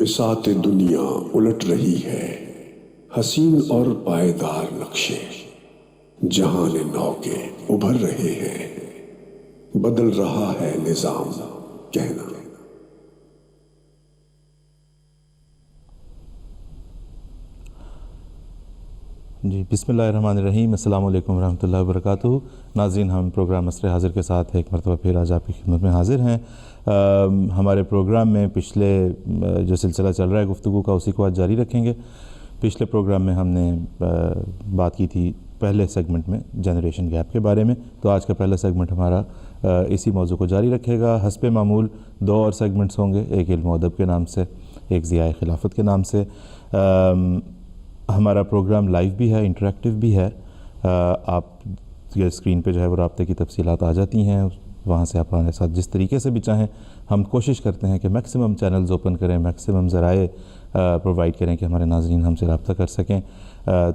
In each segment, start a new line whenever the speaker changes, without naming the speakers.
بساط دنیا الٹ رہی ہے، حسین اور پائیدار نقشے جہان نو کے ابھر رہے ہیں، بدل رہا ہے نظام کہنا۔
جی بسم اللہ الرحمن الرحیم، السلام علیکم ورحمۃ اللہ وبرکاتہ۔ ناظرین، ہم پروگرام عصر حاضر کے ساتھ ایک مرتبہ پھر آج آپ کی خدمت میں حاضر ہیں۔ ہمارے پروگرام میں پچھلے جو سلسلہ چل رہا ہے گفتگو کا، اسی کو آج جاری رکھیں گے۔ پچھلے پروگرام میں ہم نے بات کی تھی پہلے سیگمنٹ میں جنریشن گیپ کے بارے میں، تو آج کا پہلا سیگمنٹ ہمارا اسی موضوع کو جاری رکھے گا۔ حسب معمول دو اور سیگمنٹس ہوں گے، ایک علم و ادب کے نام سے، ایک ضیاء خلافت کے نام سے۔ ہمارا پروگرام لائیو بھی ہے، انٹریکٹیو بھی ہے۔ آپ کے اسکرین پہ جو ہے وہ رابطے کی تفصیلات آ جاتی ہیں، وہاں سے آپ ہمارے ساتھ جس طریقے سے بھی چاہیں، ہم کوشش کرتے ہیں کہ میکسیمم چینلز اوپن کریں، میکسیمم ذرائع پرووائڈ کریں کہ ہمارے ناظرین ہم سے رابطہ کر سکیں۔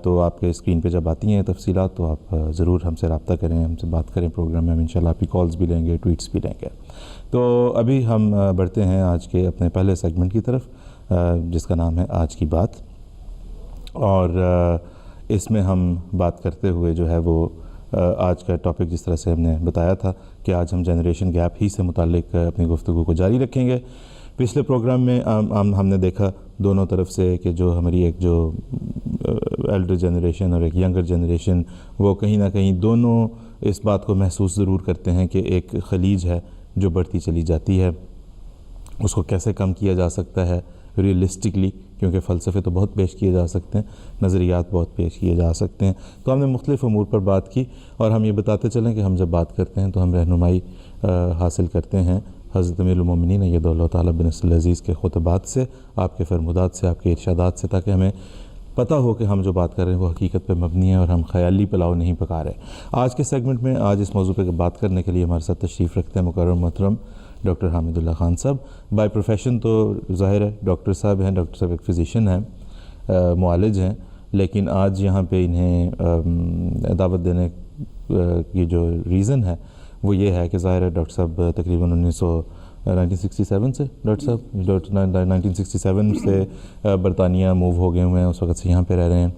تو آپ کے اسکرین پہ جب آتی ہیں تفصیلات تو آپ ضرور ہم سے رابطہ کریں، ہم سے بات کریں۔ پروگرام میں ہم انشاءاللہ آپ کی کالز بھی لیں گے، ٹویٹس بھی لیں گے۔ تو ابھی ہم بڑھتے ہیں آج کے اپنے پہلے سیگمنٹ کی طرف، جس کا نام ہے آج کی بات۔ اور اس میں ہم بات کرتے ہوئے جو ہے وہ آج کا ٹاپک جس طرح سے ہم نے بتایا تھا کہ آج ہم جنریشن گیپ ہی سے متعلق اپنی گفتگو کو جاری رکھیں گے۔ پچھلے پروگرام میں ہم نے دیکھا دونوں طرف سے کہ جو ہماری ایک جو ایلڈر جنریشن اور ایک ینگر جنریشن، وہ کہیں نہ کہیں دونوں اس بات کو محسوس ضرور کرتے ہیں کہ ایک خلیج ہے جو بڑھتی چلی جاتی ہے، اس کو کیسے کم کیا جا سکتا ہے ریئلسٹکلی، کیونکہ فلسفے تو بہت پیش کیے جا سکتے ہیں، نظریات بہت پیش کیے جا سکتے ہیں۔ تو ہم نے مختلف امور پر بات کی، اور ہم یہ بتاتے چلیں کہ ہم جب بات کرتے ہیں تو ہم رہنمائی حاصل کرتے ہیں حضرت امیر المومنین ایدہ اللہ تعالیٰ بن نصر العزیز کے خطبات سے، آپ کے فرمودات سے، آپ کے ارشادات سے، تاکہ ہمیں پتہ ہو کہ ہم جو بات کر رہے ہیں وہ حقیقت پہ مبنی ہے اور ہم خیالی پلاؤ نہیں پکا رہے۔ آج کے سیگمنٹ میں آج اس موضوع پہ بات کرنے کے لیے ہمارے ساتھ تشریف رکھتے ہیں مکرم محترم ڈاکٹر حامد اللہ خان صاحب۔ بائی پروفیشن تو ظاہر ہے ڈاکٹر صاحب ہیں، ڈاکٹر صاحب ایک فزیشین ہیں، معالج ہیں، لیکن آج یہاں پہ انہیں دعوت دینے کی جو ریزن ہے وہ یہ ہے کہ ظاہر ہے ڈاکٹر صاحب تقریباً 1967 سے ڈاکٹر 1967 سے برطانیہ موو ہو گئے ہوئے ہیں، اس وقت سے یہاں پہ رہ رہے ہیں۔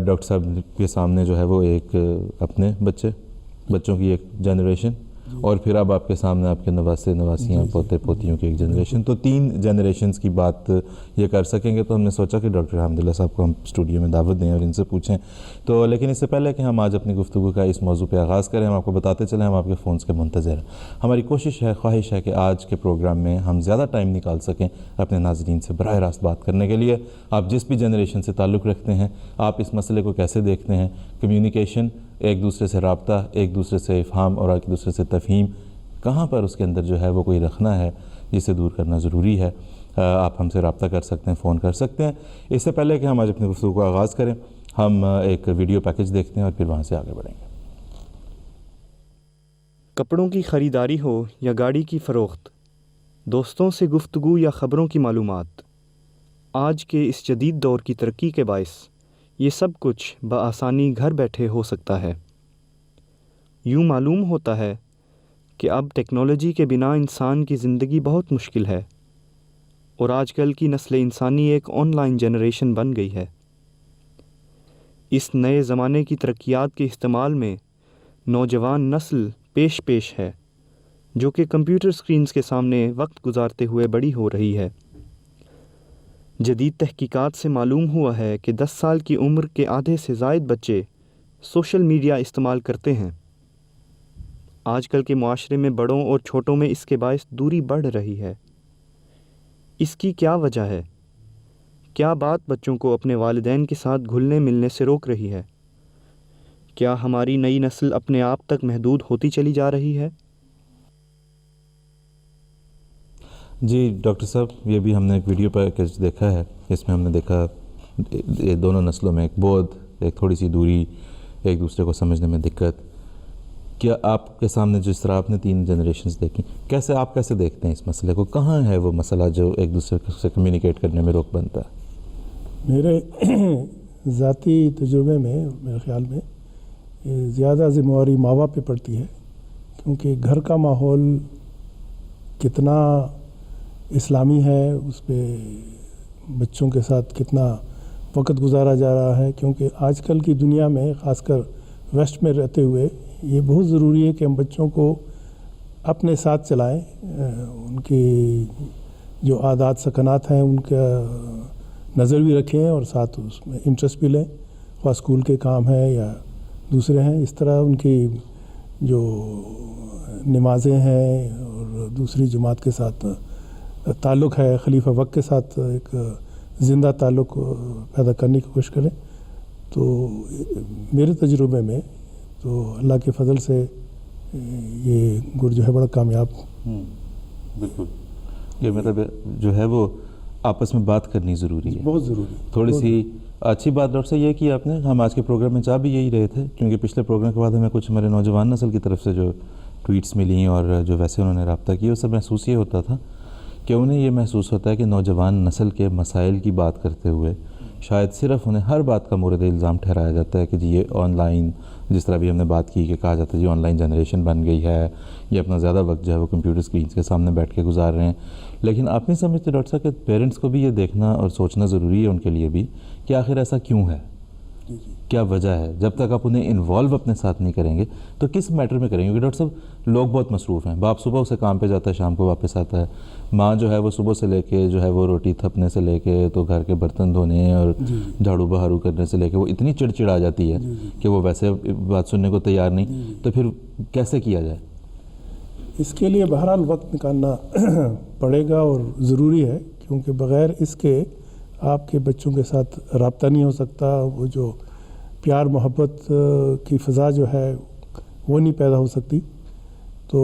ڈاکٹر صاحب کے سامنے جو ہے وہ ایک اپنے بچوں کی ایک جنریشن، اور پھر اب آپ کے سامنے آپ کے نواسے نواسیاں پوتے پوتیوں کی ایک جنریشن، تو 3 جنریشنز کی بات یہ کر سکیں گے۔ تو ہم نے سوچا کہ ڈاکٹر حامد اللہ صاحب کو ہم اسٹوڈیو میں دعوت دیں اور ان سے پوچھیں۔ تو لیکن اس سے پہلے کہ ہم آج اپنی گفتگو کا اس موضوع پہ آغاز کریں، ہم آپ کو بتاتے چلیں ہم آپ کے فونز کے منتظر ہیں۔ ہماری کوشش ہے، خواہش ہے کہ آج کے پروگرام میں ہم زیادہ ٹائم نکال سکیں اپنے ناظرین سے براہ راست بات کرنے کے لیے۔ آپ جس بھی جنریشن سے تعلق رکھتے ہیں، آپ اس مسئلے کو کیسے دیکھتے ہیں؟ کمیونیکیشن، ایک دوسرے سے رابطہ، ایک دوسرے سے افہام اور ایک دوسرے سے تفہیم، کہاں پر اس کے اندر جو ہے وہ کوئی رکھنا ہے جسے دور کرنا ضروری ہے؟ آپ ہم سے رابطہ کر سکتے ہیں، فون کر سکتے ہیں۔ اس سے پہلے کہ ہم آج اپنی گفتگو کو آغاز کریں، ہم ایک ویڈیو پیکج دیکھتے ہیں اور پھر وہاں سے آگے بڑھیں گے۔
کپڑوں کی خریداری ہو یا گاڑی کی فروخت، دوستوں سے گفتگو یا خبروں کی معلومات، آج کے اس جدید دور کی ترقی کے باعث یہ سب کچھ بآسانی گھر بیٹھے ہو سکتا ہے۔ یوں معلوم ہوتا ہے کہ اب ٹیکنالوجی کے بنا انسان کی زندگی بہت مشکل ہے، اور آج کل کی نسل انسانی ایک آن لائن جنریشن بن گئی ہے۔ اس نئے زمانے کی ترقیات کے استعمال میں نوجوان نسل پیش ہے، جو کہ کمپیوٹر سکرینز کے سامنے وقت گزارتے ہوئے بڑی ہو رہی ہے۔ جدید تحقیقات سے معلوم ہوا ہے کہ 10 سال کی عمر کے آدھے سے زائد بچے سوشل میڈیا استعمال کرتے ہیں۔ آج کل کے معاشرے میں بڑوں اور چھوٹوں میں اس کے باعث دوری بڑھ رہی ہے۔ اس کی کیا وجہ ہے؟ کیا بات بچوں کو اپنے والدین کے ساتھ گھلنے ملنے سے روک رہی ہے؟ کیا ہماری نئی نسل اپنے آپ تک محدود ہوتی چلی جا رہی ہے؟
جی ڈاکٹر صاحب، یہ بھی ہم نے ایک ویڈیو پیکج دیکھا ہے، اس میں ہم نے دیکھا یہ دونوں نسلوں میں ایک بعد، ایک تھوڑی سی دوری، ایک دوسرے کو سمجھنے میں دقت۔ کیا آپ کے سامنے جس طرح آپ نے 3 جنریشنز دیکھی، آپ کیسے دیکھتے ہیں اس مسئلے کو؟ کہاں ہے وہ مسئلہ جو ایک دوسرے سے کمیونیکیٹ کرنے میں روک بنتا ہے؟
میرے ذاتی تجربے میں، میرے خیال میں زیادہ ذمہ داری ماں باپ پہ پڑتی ہے، کیونکہ گھر کا ماحول کتنا اسلامی ہے، اس پہ بچوں کے ساتھ کتنا وقت گزارا جا رہا ہے، کیونکہ آج کل کی دنیا میں خاص کر ویسٹ میں رہتے ہوئے یہ بہت ضروری ہے کہ ہم بچوں کو اپنے ساتھ چلائیں، ان کی جو عادات سکنات ہیں ان کا نظر بھی رکھیں اور ساتھ اس میں انٹرسٹ بھی لیں، خواہ اسکول کے کام ہیں یا دوسرے ہیں۔ اس طرح ان کی جو نمازیں ہیں اور دوسری جماعت کے ساتھ تعلق ہے، خلیفہ وقت کے ساتھ ایک زندہ تعلق پیدا کرنے کی کوشش کریں۔ تو میرے تجربے میں تو اللہ کے فضل سے یہ گر جو ہے بڑا کامیاب۔
بالکل، یہ مطلب جو ہے وہ آپس میں بات کرنی ضروری ہے،
بہت ضروری۔
تھوڑی سی اچھی بات ڈاکٹر صاحب یہ کی آپ نے، ہم آج کے پروگرام میں چاہ بھی یہی رہے تھے، کیونکہ پچھلے پروگرام کے بعد ہمیں کچھ ہمارے نوجوان نسل کی طرف سے جو ٹویٹس ملیں اور جو ویسے انہوں نے رابطہ کیا، اس سے محسوس یہ ہوتا تھا کہ انہیں یہ محسوس ہوتا ہے کہ نوجوان نسل کے مسائل کی بات کرتے ہوئے شاید صرف انہیں ہر بات کا مورد الزام ٹھہرایا جاتا ہے کہ جی یہ آن لائن، جس طرح بھی ہم نے بات کی کہ کہا جاتا ہے جی آن لائن جنریشن بن گئی ہے، یہ اپنا زیادہ وقت جو ہے وہ کمپیوٹر اسکرینس کے سامنے بیٹھ کے گزار رہے ہیں۔ لیکن آپ نہیں سمجھتے ڈاکٹر صاحب کہ پیرنٹس کو بھی یہ دیکھنا اور سوچنا ضروری ہے ان کے لیے بھی کہ آخر ایسا کیوں ہے، کیا وجہ ہے؟ جب تک آپ انہیں انوالو اپنے ساتھ نہیں کریں گے تو کس میٹر میں کریں گے؟ کیونکہ ڈاکٹر صاحب لوگ بہت مصروف ہیں، باپ صبح اسے کام پہ جاتا ہے، شام کو واپس آتا ہے، ماں جو ہے وہ صبح سے لے کے جو ہے وہ روٹی تھپنے سے لے کے تو گھر کے برتن دھونے اور جھاڑو بہارو کرنے سے لے کے وہ اتنی چڑچڑ آ جاتی ہے کہ وہ ویسے بات سننے کو تیار نہیں، تو پھر کیسے کیا جائے؟
اس کے لیے بہرحال وقت نکالنا پڑے گا اور ضروری ہے، کیونکہ بغیر اس کے آپ کے بچوں کے ساتھ رابطہ نہیں ہو سکتا، وہ جو پیار محبت کی فضا جو ہے وہ نہیں پیدا ہو سکتی۔ تو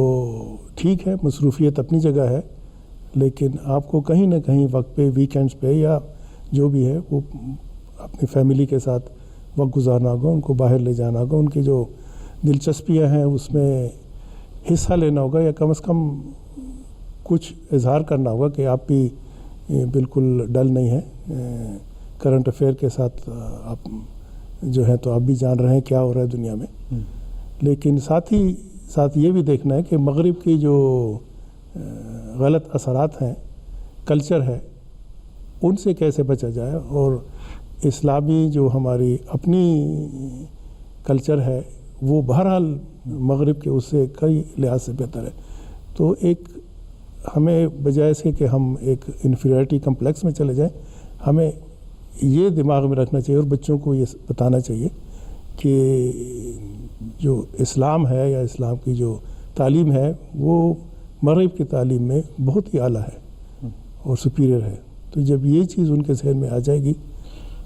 ٹھیک ہے، مصروفیت اپنی جگہ ہے، لیکن آپ کو کہیں نہ کہیں وقت پہ، ویکینڈز پہ یا جو بھی ہے وہ اپنی فیملی کے ساتھ وقت گزارنا ہوگا، ان کو باہر لے جانا ہوگا، ان کی جو دلچسپیاں ہیں اس میں حصہ لینا ہوگا، یا کم از کم کچھ اظہار کرنا ہوگا کہ آپ بھی بالکل ڈل نہیں ہیں، کرنٹ افیئر کے ساتھ آپ جو ہے تو آپ بھی جان رہے ہیں کیا ہو رہا ہے دنیا میں۔ لیکن ساتھ ہی ساتھ یہ بھی دیکھنا ہے کہ مغرب کی جو غلط اثرات ہیں، کلچر ہے، ان سے کیسے بچا جائے، اور اسلامی جو ہماری اپنی کلچر ہے وہ بہرحال مغرب کے اس سے کئی لحاظ سے بہتر ہے۔ تو ایک ہمیں بجائے اس کے کہ ہم ایک انفیریٹی کمپلیکس میں چلے جائیں، ہمیں یہ دماغ میں رکھنا چاہیے اور بچوں کو یہ بتانا چاہیے کہ جو اسلام ہے یا اسلام کی جو تعلیم ہے وہ مغرب کی تعلیم میں بہت ہی اعلیٰ ہے اور سپیریئر ہے۔ تو جب یہ چیز ان کے ذہن میں آ جائے گی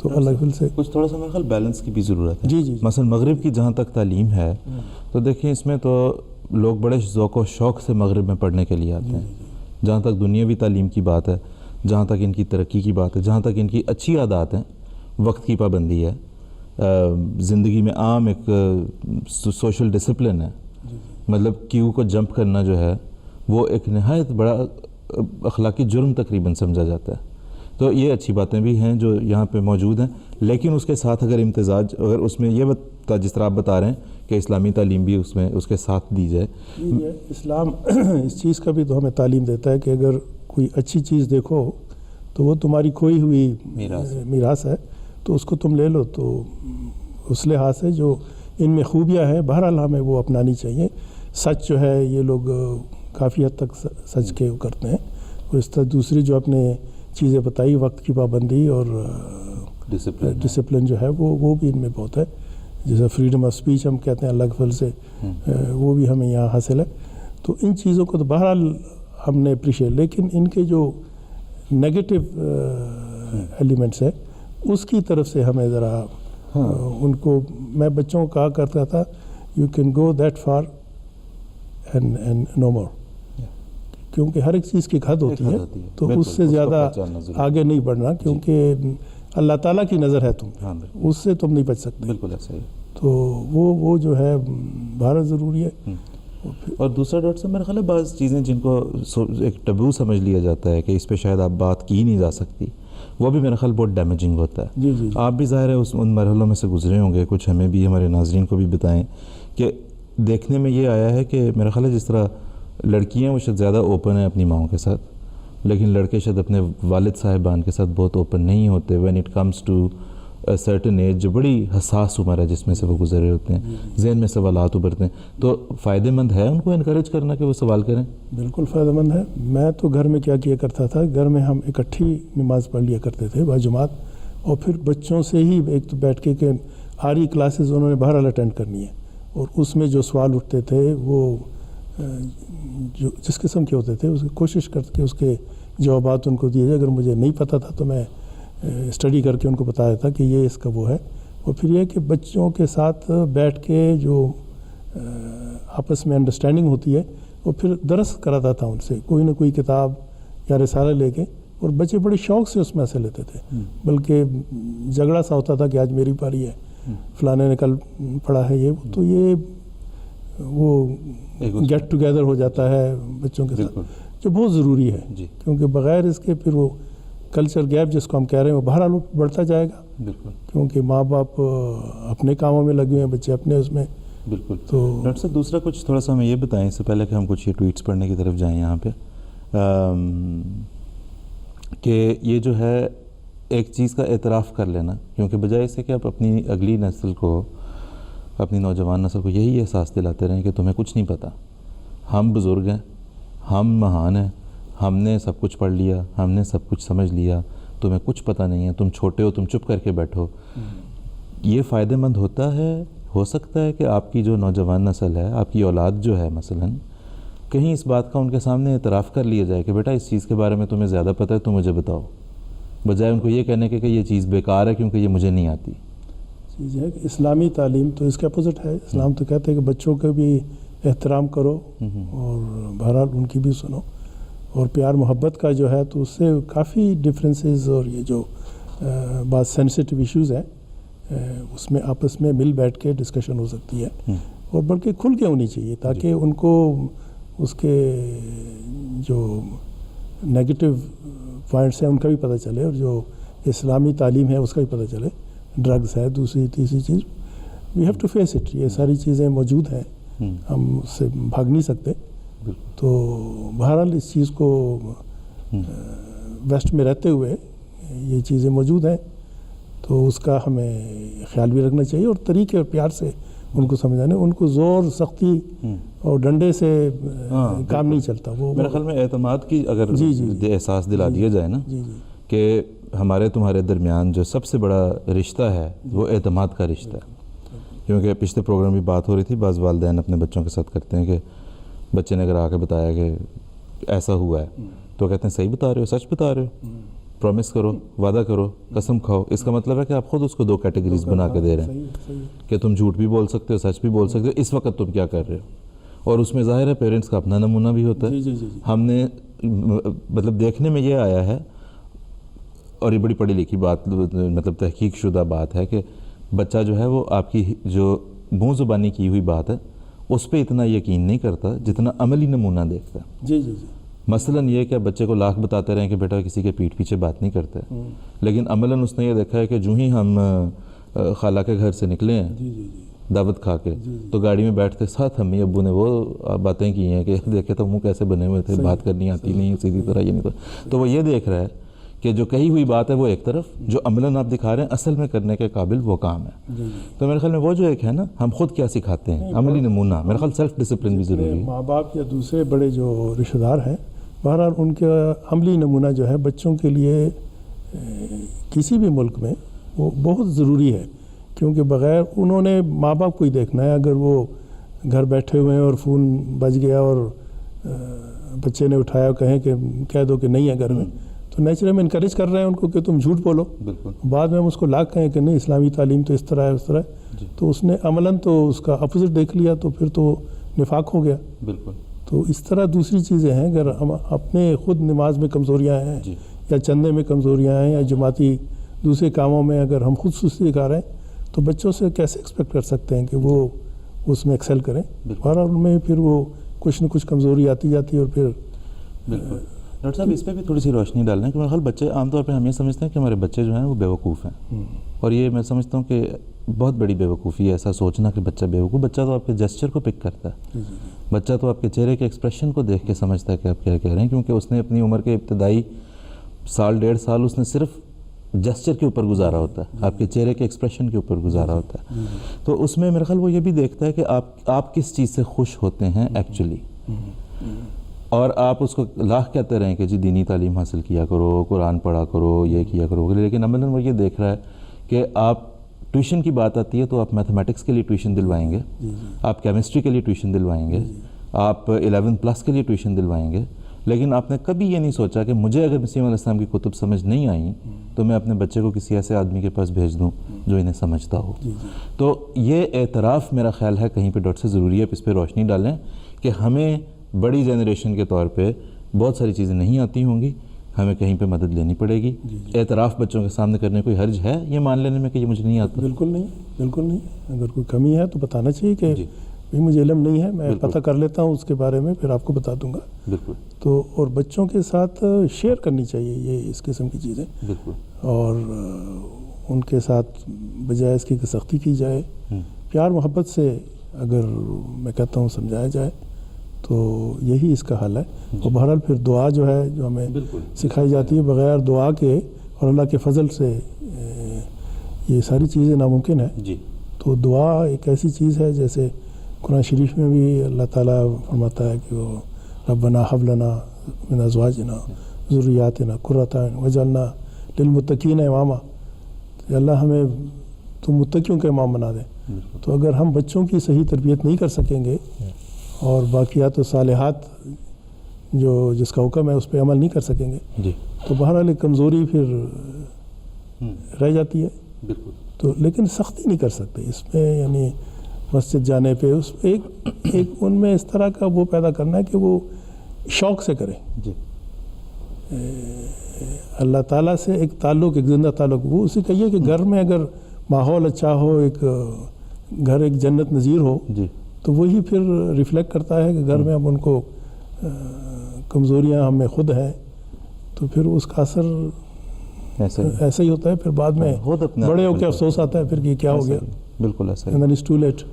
تو اللہ سے
کچھ تھوڑا سا میرے خیال بیلنس کی بھی ضرورت ہے۔
جی
مثلا مغرب کی جہاں تک تعلیم ہے تو دیکھیں اس میں تو لوگ بڑے ذوق و شوق سے مغرب میں پڑھنے کے لیے آتے ہیں، جہاں تک دنیاوی تعلیم کی بات ہے، جہاں تک ان کی ترقی کی بات ہے، جہاں تک ان کی اچھی عادات ہیں، وقت کی پابندی ہے، زندگی میں عام ایک سوشل ڈسپلن ہے، مطلب کیو کو جمپ کرنا جو ہے وہ ایک نہایت بڑا اخلاقی جرم تقریباً سمجھا جاتا ہے۔ تو یہ اچھی باتیں بھی ہیں جو یہاں پہ موجود ہیں، لیکن اس کے ساتھ اگر امتزاج، اگر اس میں یہ جس طرح آپ بتا رہے ہیں کہ اسلامی تعلیم بھی اس میں اس کے ساتھ دی جائے۔
اسلام اس چیز کا بھی تو ہمیں تعلیم دیتا ہے کہ اگر کوئی اچھی چیز دیکھو تو وہ تمہاری کھوئی ہوئی میراث ہے، تو اس کو تم لے لو۔ تو اس لحاظ سے جو ان میں خوبیاں ہیں بہرحال ہمیں وہ اپنانی چاہیے۔ سچ جو ہے یہ لوگ کافی حد تک سچ کے کرتے ہیں، اور اس طرح دوسری جو اپنے چیزیں بتائی، وقت کی پابندی اور ڈسپلن جو ہے وہ بھی ان میں بہت ہے، جیسے فریڈم آف اسپیچ ہم کہتے ہیں اللہ کے فضل سے، وہ بھی ہمیں یہاں حاصل ہے۔ تو ان چیزوں کو تو بہرحال ہم نے اپریشیٹ، لیکن ان کے جو نیگیٹو ایلیمنٹس ہے اس کی طرف سے ہمیں ذرا ان کو، میں بچوں کو کہا کرتا تھا you can go that far and no more, کیونکہ ہر ایک چیز کی حد ہوتی ہے، تو اس سے زیادہ آگے نہیں بڑھنا، کیونکہ اللہ تعالیٰ کی نظر ہے تم، اس سے تم نہیں بچ سکتے۔
بالکل ایسا ہی۔
تو وہ جو ہے بہرحال ضروری ہے۔
اور دوسرا ڈاکٹر صاحب میرا خیال ہے بعض چیزیں جن کو ایک ٹبو سمجھ لیا جاتا ہے کہ اس پہ شاید آپ بات کی نہیں جا سکتی، وہ بھی میرا خیال بہت ڈیمیجنگ ہوتا ہے۔
جی
آپ بھی ظاہر ہے ان مرحلوں میں سے گزرے ہوں گے، کچھ ہمیں بھی، ہمارے ناظرین کو بھی بتائیں کہ دیکھنے میں یہ آیا ہے کہ میرا خیال ہے جس طرح لڑکیاں وہ شاید زیادہ اوپن ہیں اپنی ماؤں کے ساتھ، لیکن لڑکے شاید اپنے والد صاحبان کے ساتھ بہت اوپن نہیں ہوتے when it comes to certain age, جو بڑی حساس عمر ہے جس میں سے وہ گزر رہے ہوتے ہیں، ذہن میں سوالات ابھرتے ہیں. تو فائدہ مند ہے ان کو انکریج کرنا کہ وہ سوال کریں؟
بالکل فائدہ مند ہے. میں تو گھر میں کیا کرتا تھا، گھر میں ہم اکٹھی نماز پڑھ لیا کرتے تھے باجماعت، اور پھر بچوں سے ہی ایک تو بیٹھ کے کہ آری کلاسز انہوں نے بہرحال اٹینڈ کرنی ہے، اور اس میں جو سوال اٹھتے تھے وہ جو جس قسم کے ہوتے تھے اس کی کوشش کر کے اس کے جوابات ان کو دیے جائے. اگر مجھے نہیں پتہ تھا تو میں اسٹڈی کر کے ان کو بتایا تھا کہ یہ اس کا وہ ہے. اور پھر یہ کہ بچوں کے ساتھ بیٹھ کے جو آپس میں انڈرسٹینڈنگ ہوتی ہے وہ پھر درس کراتا تھا ان سے، کوئی نہ کوئی کتاب یا رسالہ لے کے، اور بچے بڑے شوق سے اس میں حصہ لیتے تھے. بلکہ جھگڑا سا ہوتا تھا کہ آج میری باری ہے، فلانے نے کل پڑھا ہے یہ، تو یہ وہ گیٹ ٹوگیدر ہو جاتا ہے بچوں کے ساتھ، جو بہت ضروری ہے. کیونکہ بغیر اس کے پھر وہ کلچر گیپ جس کو ہم کہہ رہے ہیں وہ بہرحال بڑھتا جائے گا.
بالکل،
کیونکہ ماں باپ اپنے کاموں میں لگے ہوئے ہیں، بچے اپنے اس میں.
بالکل.
تو
ڈاکٹر صاحب دوسرا کچھ تھوڑا سا ہمیں یہ بتائیں اس سے پہلے کہ ہم کچھ یہ ٹویٹس پڑھنے کی طرف جائیں یہاں پہ، کہ یہ جو ہے ایک چیز کا اعتراف کر لینا، کیونکہ بجائے اس سے کہ آپ اپنی اگلی نسل کو، اپنی نوجوان نسل کو یہی احساس دلاتے رہیں کہ تمہیں کچھ نہیں پتہ، ہم بزرگ ہیں، ہم مہان ہیں، ہم نے سب کچھ پڑھ لیا، ہم نے سب کچھ سمجھ لیا، تمہیں کچھ پتہ نہیں ہے، تم چھوٹے ہو، تم چپ کر کے بیٹھو. یہ فائدہ مند ہوتا ہے؟ ہو سکتا ہے کہ آپ کی جو نوجوان نسل ہے، آپ کی اولاد جو ہے مثلاً، کہیں اس بات کا ان کے سامنے اعتراف کر لیا جائے کہ بیٹا اس چیز کے بارے میں تمہیں زیادہ پتہ ہے، تو مجھے بتاؤ، بجائے ان کو یہ کہنے کے کہ یہ چیز بیکار ہے کیونکہ یہ مجھے نہیں آتی.
چیز ہے کہ اسلامی تعلیم تو اس کے اپوزٹ ہے. اسلام تو کہتے ہیں کہ بچوں کا بھی احترام کرو اور بہرحال ان کی بھی سنو، اور پیار محبت کا جو ہے تو اس سے کافی ڈفرینسز، اور یہ جو بعض سینسٹیو ایشوز ہیں اس میں آپس میں مل بیٹھ کے ڈسکشن ہو سکتی ہے، اور بلکہ کھل کے ہونی چاہیے تاکہ ان کو اس کے جو نیگیٹو پوائنٹس ہیں ان کا بھی پتہ چلے، اور جو اسلامی تعلیم ہے اس کا بھی پتہ چلے. ڈرگز ہے دوسری تیسری چیز، we have to face it. یہ ساری چیزیں موجود ہیں، ہم اس سے بھاگ نہیں سکتے. تو بہرحال اس چیز کو ویسٹ میں رہتے ہوئے یہ چیزیں موجود ہیں، تو اس کا ہمیں خیال بھی رکھنا چاہیے، اور طریقے اور پیار سے ان کو سمجھانے. ان کو زور، سختی اور ڈنڈے سے کام نہیں چلتا. وہ
میرے خیال میں اعتماد کی اگر احساس دلا دیا جائے نا، کہ ہمارے تمہارے درمیان جو سب سے بڑا رشتہ ہے وہ اعتماد کا رشتہ ہے. کیونکہ پچھلے پروگرام میں بات ہو رہی تھی، بعض والدین اپنے بچوں کے ساتھ کرتے ہیں کہ بچے نے اگر آ کے بتایا کہ ایسا ہوا ہے تو کہتے ہیں صحیح بتا رہے ہو، سچ بتا رہے ہو، پرومس کرو، وعدہ کرو، قسم کھاؤ. اس کا مطلب ہے کہ آپ خود اس کو دو کیٹیگریز بنا کے دے رہے ہیں کہ تم جھوٹ بھی بول سکتے ہو، سچ بھی بول سکتے ہو، اس وقت تم کیا کر رہے ہو. اور اس میں ظاہر ہے پیرنٹس کا اپنا نمونہ بھی ہوتا ہے. ہم نے مطلب دیکھنے میں یہ آیا ہے، اور یہ بڑی پڑھی لکھی بات، مطلب تحقیق شدہ بات ہے، کہ بچہ جو ہے وہ آپ کی جو منہ زبانی کی ہوئی بات ہے اس پہ اتنا یقین نہیں کرتا جتنا عملی نمونہ دیکھتا ہے. مثلاً یہ کہ بچے کو لاکھ بتاتے رہیں کہ بیٹا کسی کے پیٹھ پیچھے بات نہیں کرتے، لیکن عملاً اس نے یہ دیکھا ہے کہ جو ہی ہم خالہ کے گھر سے نکلے ہیں دعوت کھا کے، تو گاڑی میں بیٹھتے ساتھ امی ابو نے وہ باتیں کی ہیں کہ دیکھے تو منہ کیسے بنے ہوئے تھے، بات کرنی آتی نہیں سیدھی طرح، یہ نہیں. تو وہ یہ دیکھ رہا ہے کہ جو کہی ہوئی بات ہے وہ ایک طرف، جو عملاً آپ دکھا رہے ہیں اصل میں کرنے کے قابل وہ کام ہے. تو میرے خیال میں وہ جو ایک ہے نا، ہم خود کیا سکھاتے ہیں، عملی نمونہ، میرے خیال سیلف ڈسپلن بھی ضروری ہے.
ماں باپ یا دوسرے بڑے جو رشتہ دار ہیں، بہرحال ان کا عملی نمونہ جو ہے بچوں کے لیے کسی بھی ملک میں وہ بہت ضروری ہے. کیونکہ بغیر انہوں نے ماں باپ کو ہی دیکھنا ہے. اگر وہ گھر بیٹھے ہوئے ہیں اور فون بج گیا اور بچے نے اٹھایا، کہیں کہ کہہ دو کہ نہیں ہے گھر میں، تو نیچرلی ہم انکریج کر رہے ہیں ان کو کہ تم جھوٹ بولو. بعد میں ہم اس کو لاکھ کہیں کہ نہیں اسلامی تعلیم تو اس طرح ہے اس طرح ہے، تو اس نے عملاً تو اس کا اپوزٹ دیکھ لیا، تو پھر تو نفاق ہو گیا. تو اس طرح دوسری چیزیں ہیں. اگر ہم اپنے خود نماز میں کمزوریاں ہیں یا چندے میں کمزوریاں ہیں یا جماعتی دوسرے کاموں میں اگر ہم خود سستی دکھا رہے ہیں، تو بچوں سے کیسے ایکسپیکٹ کر سکتے ہیں کہ وہ اس میں ایکسل کریں. اور ان میں پھر وہ کچھ نہ کچھ کمزوری آتی جاتی ہے. اور پھر
ڈاکٹر صاحب اس پہ بھی تھوڑی سی روشنی ڈالنا ہے کہ میرے خیال بچے عام طور پہ ہم یہ سمجھتے ہیں کہ ہمارے بچے جو ہیں وہ بیوقوف ہیں، اور یہ میں سمجھتا ہوں کہ بہت بڑی بیوقوفی ہے ایسا سوچنا کہ بچہ بیوقوف. بچہ تو آپ کے جسچر کو پک کرتا ہے, بچہ تو آپ کے چہرے کے ایکسپریشن کو دیکھ کے سمجھتا ہے کہ آپ کیا کہہ رہے ہیں, کیونکہ اس نے اپنی عمر کے ابتدائی سال 1.5 سال اس نے صرف جسچر کے اوپر گزارا ہوتا ہے, آپ کے چہرے کے ایکسپریشن کے اوپر گزارا ہوتا ہے. تو اس میں میرا خیال وہ یہ بھی دیکھتا ہے کہ آپ کس چیز سے خوش ہوتے ہیں ایکچولی, اور آپ اس کو لاکھ کہتے رہیں کہ جی دینی تعلیم حاصل کیا کرو, قرآن پڑھا کرو, یہ کیا کرو, لیکن عملاً وہ یہ دیکھ رہا ہے کہ آپ ٹیوشن کی بات آتی ہے تو آپ میتھمیٹکس کے لیے ٹیوشن دلوائیں گے, آپ کیمسٹری کے لیے ٹیوشن دلوائیں گے, آپ 11+ کے لیے ٹیوشن دلوائیں گے, لیکن آپ نے کبھی یہ نہیں سوچا کہ مجھے اگر مسیح علیہ السلام کی کتب سمجھ نہیں آئیں تو میں اپنے بچے کو کسی ایسے آدمی کے پاس بھیج دوں جو انہیں سمجھتا ہو. تو یہ اعتراف میرا خیال ہے کہیں پہ ڈاکٹر سے ضروری ہے, اس پہ روشنی ڈالیں کہ ہمیں بڑی جنریشن کے طور پہ بہت ساری چیزیں نہیں آتی ہوں گی, ہمیں کہیں پہ مدد لینی پڑے گی. اعتراف بچوں کے سامنے کرنے کوئی حرج ہے یہ مان لینے میں کہ یہ مجھے نہیں آتا؟
بالکل نہیں, بالکل نہیں. اگر کوئی کمی ہے تو بتانا چاہیے کہ بھئی مجھے علم نہیں ہے, میں پتہ کر لیتا ہوں اس کے بارے میں, پھر آپ کو بتا دوں گا.
بالکل.
تو اور بچوں کے ساتھ شیئر کرنی چاہیے یہ اس قسم کی چیزیں.
بالکل.
اور ان کے ساتھ بجائے اس کی کہ سختی کی جائے, پیار محبت سے اگر میں کہتا ہوں سمجھایا جائے تو یہی اس کا حل ہے. اور بہرحال پھر دعا جو ہے جو ہمیں سکھائی جاتی ہے, بغیر دعا کے اور اللہ کے فضل سے یہ ساری چیزیں ناممکن ہے.
جی.
تو دعا ایک ایسی چیز ہے جیسے قرآن شریف میں بھی اللہ تعالیٰ فرماتا ہے کہ وہ ربنا حب لنا من ازواجنا ذریاتنا قرۃ اعین واجعلنا للمتقین اماما, کہ اللہ ہمیں تو متقیوں کا امام بنا دے. تو اگر ہم بچوں کی صحیح تربیت نہیں کر سکیں گے اور باقیات و صالحات جو جس کا حکم ہے اس پہ عمل نہیں کر سکیں گے تو بہرحال ایک کمزوری پھر رہ جاتی ہے.
بالکل.
تو لیکن سختی نہیں کر سکتے اس میں, یعنی مسجد جانے پہ اس ایک ان میں اس طرح کا وہ پیدا کرنا ہے کہ وہ شوق سے کریں.
جی.
اللہ تعالیٰ سے ایک تعلق, ایک زندہ تعلق, وہ اسی کہیے کہ گھر میں اگر ماحول اچھا ہو, ایک گھر ایک جنت نظیر ہو, تو وہی پھر ریفلیکٹ کرتا ہے کہ گھر میں اب ان کو کمزوریاں ہم میں خود ہیں, تو پھر اس کا اثر ایسا ہی ہوتا ہے. پھر بعد میں بڑے ہو کے افسوس آتا ہے پھر کہ کیا ہو گیا.
بالکل ایسا
and then it's too late.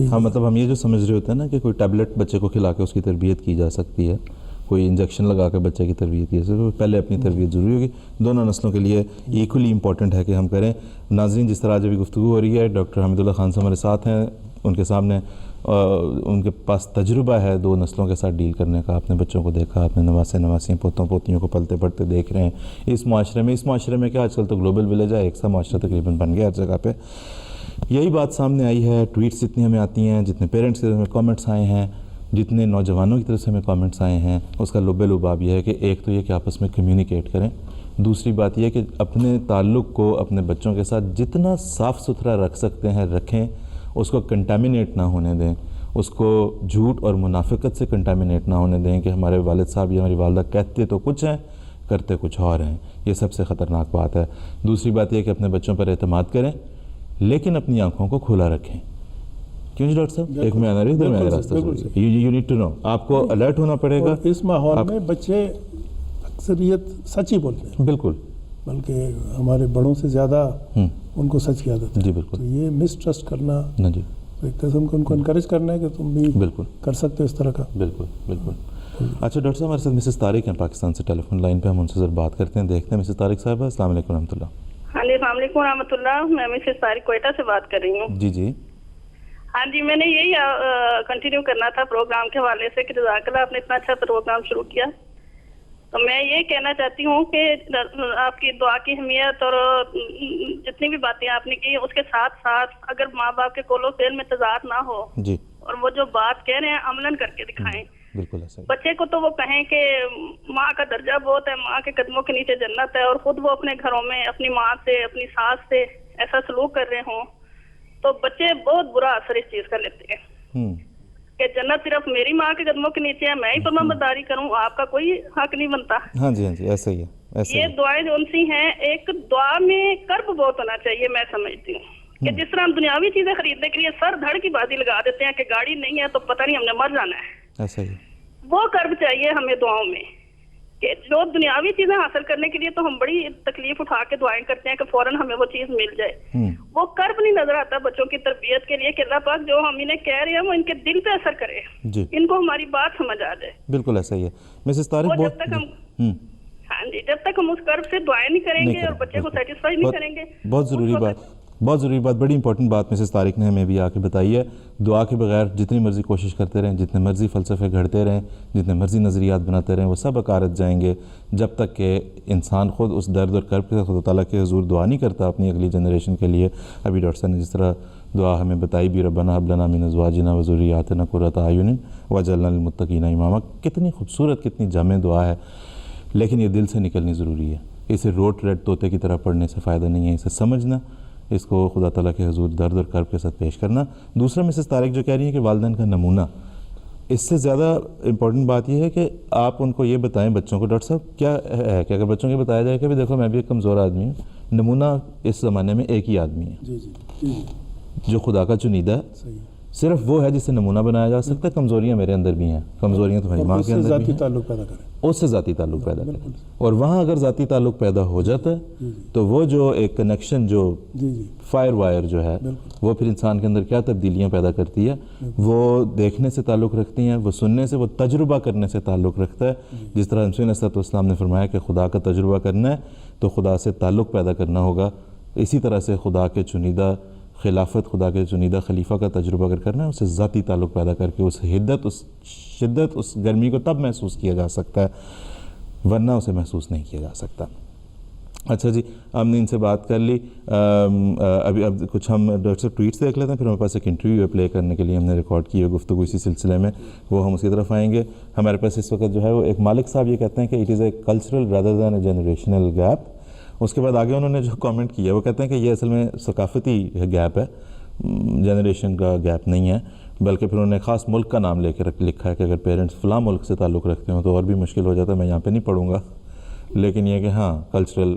ہاں, مطلب ہم یہ جو سمجھ رہے ہوتے ہیں نا کہ کوئی ٹیبلٹ بچے کو کھلا کے اس کی تربیت کی جا سکتی ہے, کوئی انجیکشن لگا کے بچے کی تربیت کی جا سکتی ہے, پہلے اپنی تربیت ضروری ہوگی. دونوں نسلوں کے لیے ایکولی امپورٹنٹ ہے کہ ہم کریں. ناظرین, جس طرح آج ابھی گفتگو ہو رہی ہے, ڈاکٹر حمید اللہ خان سے ہمارے ساتھ ہیں, ان کے سامنے ان کے پاس تجربہ ہے 2 نسلوں کے ساتھ ڈیل کرنے کا. اپنے بچوں کو دیکھا, اپنے نواسے پوتوں پوتیوں کو پلتے پڑھتے دیکھ رہے ہیں اس معاشرے میں کہ آج کل تو گلوبل ولیج ہے, ایک سا معاشرہ تقریباً بن گیا ہر جگہ پہ. یہی بات سامنے آئی ہے, ٹویٹس جتنی ہمیں آتی ہیں, جتنے پیرنٹس کی طرف ہمیں کامنٹس آئے ہیں, جتنے نوجوانوں کی طرف سے ہمیں کامنٹس آئے ہیں, اس کا لب لباب یہ ہے کہ ایک تو یہ کہ آپس میں کمیونیکیٹ کریں, دوسری بات یہ کہ اپنے تعلق کو اپنے بچوں کے ساتھ جتنا صاف ستھرا رکھ سکتے ہیں رکھیں, اس کو کنٹامینیٹ نہ ہونے دیں, اس کو جھوٹ اور منافقت سے کنٹامینیٹ نہ ہونے دیں کہ ہمارے والد صاحب یا ہماری والدہ کہتے تو کچھ ہیں کرتے کچھ اور ہیں. یہ سب سے خطرناک بات ہے. دوسری بات یہ کہ اپنے بچوں پر اعتماد کریں لیکن اپنی آنکھوں کو کھلا رکھیں. کیوں جی ڈاکٹر صاحب, ایک میں آنا رہی درمیان راستہ, یو نیڈ ٹو نو, آپ کو الرٹ ہونا پڑے گا.
اس ماحول میں بچے اکثریت سچ ہی بولتے ہیں.
بالکل.
بلکہ ہمارے بڑوں سے زیادہ ان کو سچ کی عادت ہے.
جی بالکل.
تو یہ مس ٹرسٹ کرنا,
جی
ایک قسم کو ان کو انکریج کرنا ہے کہ تم بھی
بالکل
کر سکتے ہو اس طرح کا.
بالکل بالکل. اچھا ڈاکٹر صاحب, ہمارے ساتھ مسز طارق ہیں پاکستان سے, ٹیلی فون لائن پہ, ہم ان سے ذرا بات کرتے ہیں, دیکھتے ہیں. مسز طارق صاحبہ, السلام علیکم ورحمۃ اللہ.
ہاں جی, السلام علیکم ورحمۃ اللہ. میں مسز طارق کوئٹہ سے بات کر رہی ہوں.
جی جی.
ہاں جی, میں نے یہی کنٹینیو کرنا تھا پروگرام کے حوالے سے کہ جزاک اللہ, آپ نے اتنا اچھا پروگرام شروع کیا. تو میں یہ کہنا چاہتی ہوں کہ آپ کی دعا کی اہمیت اور جتنی بھی باتیں آپ نے کی, اس کے ساتھ ساتھ اگر ماں باپ کے قول و فعل میں تضاد نہ ہو
جی,
اور وہ جو بات کہہ رہے ہیں عملاً کر کے دکھائیں.
بالکل ایسا.
بچے کو تو وہ کہیں کہ ماں کا درجہ بہت ہے, ماں کے قدموں کے نیچے جنت ہے, اور خود وہ اپنے گھروں میں اپنی ماں سے, اپنی ساس سے ایسا سلوک کر رہے ہوں, تو بچے بہت برا اثر اس چیز کا لیتے ہیں کہ جنت صرف میری ماں کے قدموں کے نیچے ہے, میں ہی فرما برداری کروں, آپ کا کوئی حق نہیں بنتا.
ہاں جی, ہاں جی, ایسا ہی ہے.
یہ دعائیں جو ان سی ہیں, ایک دعا میں قرب بہت ہونا چاہیے. میں سمجھتی ہوں کہ جس طرح ہم دنیاوی چیزیں خریدنے کے لیے سر دھڑ کی بازی لگا دیتے ہیں کہ گاڑی نہیں ہے تو پتہ نہیں ہم نے مر جانا ہے,
ایسا ہی
وہ قرب چاہیے ہمیں دعاؤں میں کہ جو دنیاوی چیزیں حاصل کرنے کے لیے تو ہم بڑی تکلیف اٹھا کے دعائیں کرتے ہیں کہ فوراً ہمیں وہ چیز مل جائے. وہ کرب نہیں نظر آتا بچوں کی تربیت کے لیے کہ اللہ پاک جو ہم انہیں کہہ رہے ہیں وہ ان کے دل پہ اثر کرے,
جی
ان کو ہماری بات سمجھ آ جائے.
بالکل ایسا ہی ہے مسز طارق.
جب تک ہم ہاں جی جب تک ہم اس کرب سے دعائیں نہیں کریں گے اور بچے کو سیٹسفائی نہیں کریں گے.
بہت ضروری بات, بڑی امپورٹنٹ بات مسز طارق نے ہمیں بھی آ کے بتائی ہے. دعا کے بغیر جتنی مرضی کوشش کرتے رہیں, جتنے مرضی فلسفے گھڑتے رہیں, جتنے مرضی نظریات بناتے رہیں, وہ سب عکارت جائیں گے جب تک کہ انسان خود اس درد اور کرب کے ساتھ خدا تعالیٰ کے حضور دعا نہیں کرتا اپنی اگلی جنریشن کے لیے. ابھی ڈاکٹر صاحب نے جس طرح دعا ہمیں بتائی بھی, ربنا هب لنا من ازواجنا وذریاتنا قرۃ اعین واجعلنا للمتقین اماما, کتنی خوبصورت کتنی جامع دعا ہے, لیکن یہ دل سے نکلنی ضروری ہے. اسے روٹ ریٹ طوطے کی طرح پڑھنے سے فائدہ نہیں ہے, اسے سمجھنا, اس کو خدا تعالیٰ کے حضور درد اور کرب کے ساتھ پیش کرنا. دوسرا مسز طارق جو کہہ رہی ہیں کہ والدین کا نمونہ, اس سے زیادہ امپورٹنٹ بات یہ ہے کہ آپ ان کو یہ بتائیں بچوں کو. ڈاکٹر صاحب کیا ہے کہ اگر بچوں کو بتایا جائے کہ بھی دیکھو میں بھی ایک کمزور آدمی ہوں, نمونہ اس زمانے میں ایک ہی آدمی ہے جو خدا کا چنیدہ ہے, صرف وہ ہے جس سے نمونہ بنایا جا سکتا ہے. کمزوریاں میرے اندر بھی ہیں, کمزوریاں تمہاری ماں کے اندر بھی ہیں,
تعلق پیدا کریں,
اس سے ذاتی تعلق پیدا کریں. اور وہاں اگر ذاتی تعلق پیدا ہو جاتا ہے تو وہ جو ایک کنیکشن جو فائر وائر جو ہے وہ پھر انسان کے اندر کیا تبدیلیاں پیدا کرتی ہے. وہ دیکھنے سے تعلق رکھتی ہیں, وہ سننے سے, وہ تجربہ کرنے سے تعلق رکھتا ہے. جس طرح حضرت علیہ السلام نے فرمایا کہ خدا کا تجربہ کرنا ہے تو خدا سے تعلق پیدا کرنا ہوگا. اسی طرح سے خدا کے چنیدہ خلافت, خدا کے چنیدہ خلیفہ کا تجربہ اگر کرنا ہے, اسے ذاتی تعلق پیدا کر کے اس حدت, اس شدت, اس گرمی کو تب محسوس کیا جا سکتا ہے, ورنہ اسے محسوس نہیں کیا جا سکتا. اچھا جی, ہم نے ان سے بات کر لی. اب کچھ ہم ڈاکٹر صاحب ٹویٹس دیکھ لیتے ہیں, پھر ہمارے پاس ایک انٹرویو پلے کرنے کے لیے ہم نے ریکارڈ کی ہے گفتگو اسی سلسلے میں, وہ ہم اس کی طرف آئیں گے. ہمارے پاس اس وقت جو ہے وہ ایک مالک صاحب یہ کہتے ہیں کہ it is a cultural rather than a generational gap. اس کے بعد آگے انہوں نے جو کامنٹ کیا وہ کہتے ہیں کہ یہ اصل میں ثقافتی گیپ ہے, جنریشن کا گیپ نہیں ہے. بلکہ پھر انہوں نے خاص ملک کا نام لے کے لکھا ہے کہ اگر پیرنٹس فلاں ملک سے تعلق رکھتے ہوں تو اور بھی مشکل ہو جاتا ہے. میں یہاں پہ نہیں پڑھوں گا, لیکن یہ کہ ہاں کلچرل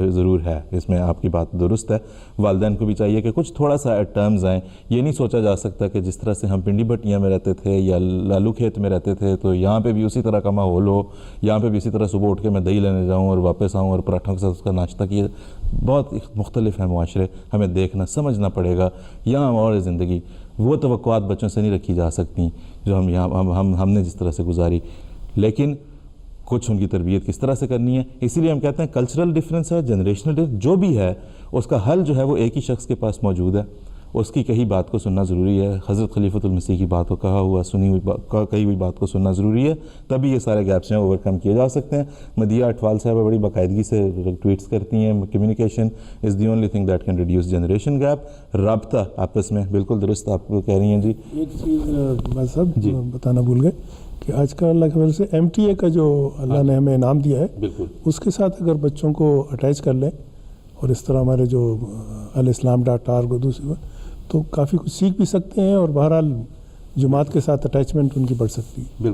ضرور ہے, اس میں آپ کی بات درست ہے. والدین کو بھی چاہیے کہ کچھ تھوڑا سا ایٹ ٹرمز آئیں. یہ نہیں سوچا جا سکتا کہ جس طرح سے ہم پنڈی بٹیاں میں رہتے تھے یا لالو کھیت میں رہتے تھے تو یہاں پہ بھی اسی طرح کا ماحول ہو, یہاں پہ بھی اسی طرح صبح اٹھ کے میں دہی لینے جاؤں اور واپس آؤں اور پراٹھوں کے ساتھ اس کا ناشتہ کیے. بہت مختلف ہیں معاشرے, ہمیں دیکھنا سمجھنا پڑے گا. یہاں اور زندگی وہ توقعات بچوں سے نہیں رکھی جا سکتی جو ہم یہاں ہم نے جس طرح سے گزاری, لیکن کچھ ان کی تربیت کس طرح سے کرنی ہے. اسی لیے ہم کہتے ہیں کلچرل ڈفرینس ہے, جنریشنل ڈفرینس جو بھی ہے اس کا حل جو ہے وہ ایک ہی شخص کے پاس موجود ہے. اس کی کہی بات کو سننا ضروری ہے. حضرت خلیفۃ المسیح کی بات کو کہی ہوئی بات کو سننا ضروری ہے, تبھی یہ سارے گیپس ہیں اوور کم کیے جا سکتے ہیں. مدیہ اٹھوال صاحبہ بڑی باقاعدگی سے ٹویٹس کرتی ہیں, communication is the only thing that can reduce generation gap. رابطہ آپس میں, بالکل درست آپ کہہ رہی ہیں جی.
ایک چیز میں سب بتانا بھول گئے کہ آج کل اللہ کے فضل سے MTA کا جو اللہ نے ہمیں انعام دیا ہے,
بالکل
اس کے ساتھ اگر بچوں کو اٹیچ کر لیں اور اس طرح ہمارے جو alislam.org دوسری تو کافی کچھ سیکھ بھی سکتے ہیں, اور بہرحال جماعت کے ساتھ اٹیچمنٹ ان کی بڑھ سکتی ہے.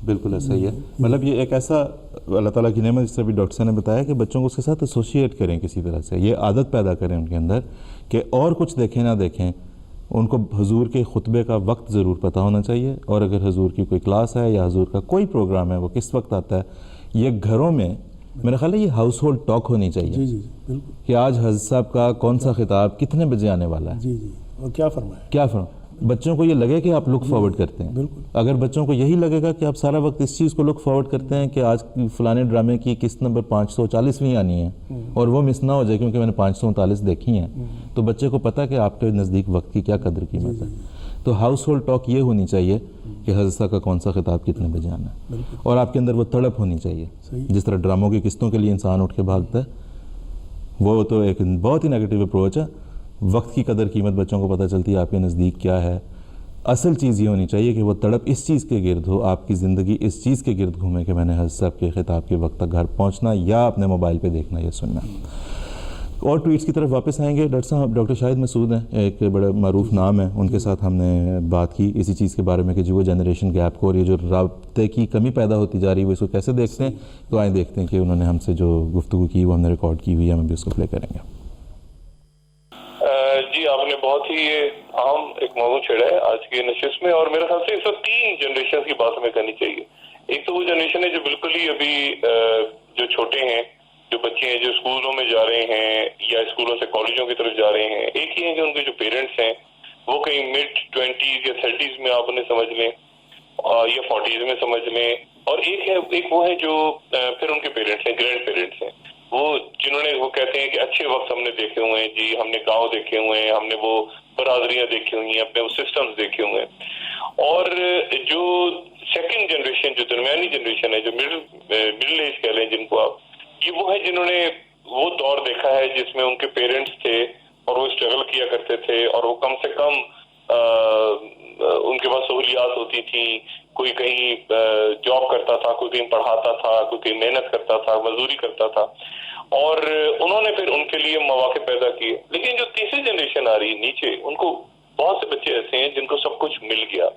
بالکل ایسا ہی ہے. مطلب یہ ایک ایسا اللہ تعالیٰ کی نعمت, جس سے بھی ڈاکٹر صاحب نے بتایا کہ بچوں کو اس کے ساتھ ایسوسیٹ کریں کسی طرح سے, یہ عادت پیدا کریں ان کے اندر کہ اور کچھ دیکھیں نہ دیکھیں, ان کو حضور کے خطبے کا وقت ضرور پتہ ہونا چاہیے. اور اگر حضور کی کوئی کلاس ہے یا حضور کا کوئی پروگرام ہے وہ کس وقت آتا ہے, یہ گھروں میں میرا خیال ہے یہ ہاؤس ہولڈ ٹاک ہونی چاہیے.
جی بالکل,
کہ آج حضرت صاحب کا کون سا خطاب کتنے بجے آنے والا ہے.
جی اور کیا فرمایا,
بچوں کو یہ لگے کہ آپ لک فارورڈ کرتے ہیں.
بالکل,
اگر بچوں کو یہی لگے گا کہ آپ سارا وقت اس چیز کو لک فارورڈ کرتے ہیں کہ آج فلانے ڈرامے کی قسط نمبر 540ویں آنی ہے اور وہ مس نہ ہو جائے کیونکہ میں نے 539 دیکھی ہیں, تو بچے کو پتہ کہ آپ کے نزدیک وقت کی کیا قدر قیمت ہے. تو ہاؤس ہولڈ ٹاک یہ ہونی چاہیے کہ حضرت صاحب کا کون سا خطاب کتنے بجے آنا ہے, اور آپ کے اندر وہ تڑپ ہونی چاہیے. جس طرح ڈراموں کی قسطوں کے لیے انسان اٹھ کے بھاگتا ہے, وہ تو ایک بہت ہی نیگیٹو اپروچ ہے. وقت کی قدر قیمت بچوں کو پتہ چلتی ہے آپ کے نزدیک کیا ہے. اصل چیز یہ ہونی چاہیے کہ وہ تڑپ اس چیز کے گرد ہو, آپ کی زندگی اس چیز کے گرد گھومے کہ میں نے حضرت صاحب کے خطاب کے وقت تک گھر پہنچنا یا اپنے موبائل پہ دیکھنا یا سننا. اور ٹویٹس کی طرف واپس آئیں گے. ڈاکٹر صاحب ڈاکٹر شاہد مسعود ہیں, ایک بڑا معروف نام ہے, ان کے ساتھ ہم نے بات کی اسی چیز کے بارے میں کہ جو وہ جنریشن گیپ کو اور یہ جو رابطے کی کمی پیدا ہوتی جا رہی ہے وہ اس کو کیسے دیکھتے ہیں. تو آئیں دیکھتے ہیں کہ انہوں نے ہم سے جو گفتگو کی وہ ہم نے ریکارڈ کی ہوئی ہے, ہم بھی اس کو پلے کریں گے.
جی آپ نے بہت ہی اہم ایک موضوع چھیڑا ہے آج کی نشست میں, اور میرے خیال سے اس وقت 3 جنریشن کی بات ہمیں کرنی چاہیے. ایک تو وہ جنریشن ہے جو بالکل ہی ابھی جو چھوٹے ہیں, جو بچے ہیں جو اسکولوں میں جا رہے ہیں یا اسکولوں سے کالجوں کی طرف جا رہے ہیں، ایک یہ ہے کہ ان کے جو پیرنٹس ہیں وہ کہیں mid 20s یا 30s میں آپ انہیں سمجھ لیں یا 40s میں سمجھ لیں، اور ایک وہ ہے جو پھر ان کے پیرنٹس ہیں، گرینڈ پیرنٹس ہیں، وہ جنہوں نے وہ کہتے ہیں کہ اچھے وقت ہم نے دیکھے ہوئے ہیں جی، ہم نے گاؤں دیکھے ہوئے ہیں، ہم نے وہ برادریاں دیکھی ہوئی ہیں، اپنے وہ سسٹمز دیکھے ہوئے ہیں۔ اور جو سیکنڈ جنریشن، جو درمیانی جنریشن ہے، جو مڈل ایج کہہ لیں جن کو آپ، یہ وہ ہے جنہوں نے وہ دور دیکھا ہے جس میں ان کے پیرنٹس تھے اور وہ اسٹرگل کیا کرتے تھے، اور وہ کم سے کم ان کے پاس سہولیات ہوتی تھیں، کوئی کہیں جاب کرتا تھا، کوئی کہیں پڑھاتا تھا، کوئی کہیں محنت کرتا تھا، مزدوری کرتا تھا، اور انہوں نے پھر ان کے لیے مواقع پیدا کیے۔ لیکن جو تیسری جنریشن آ رہی ہے نیچے، ان کو بہت سے بچے ایسے ہیں جن کو سب کچھ مل گیا،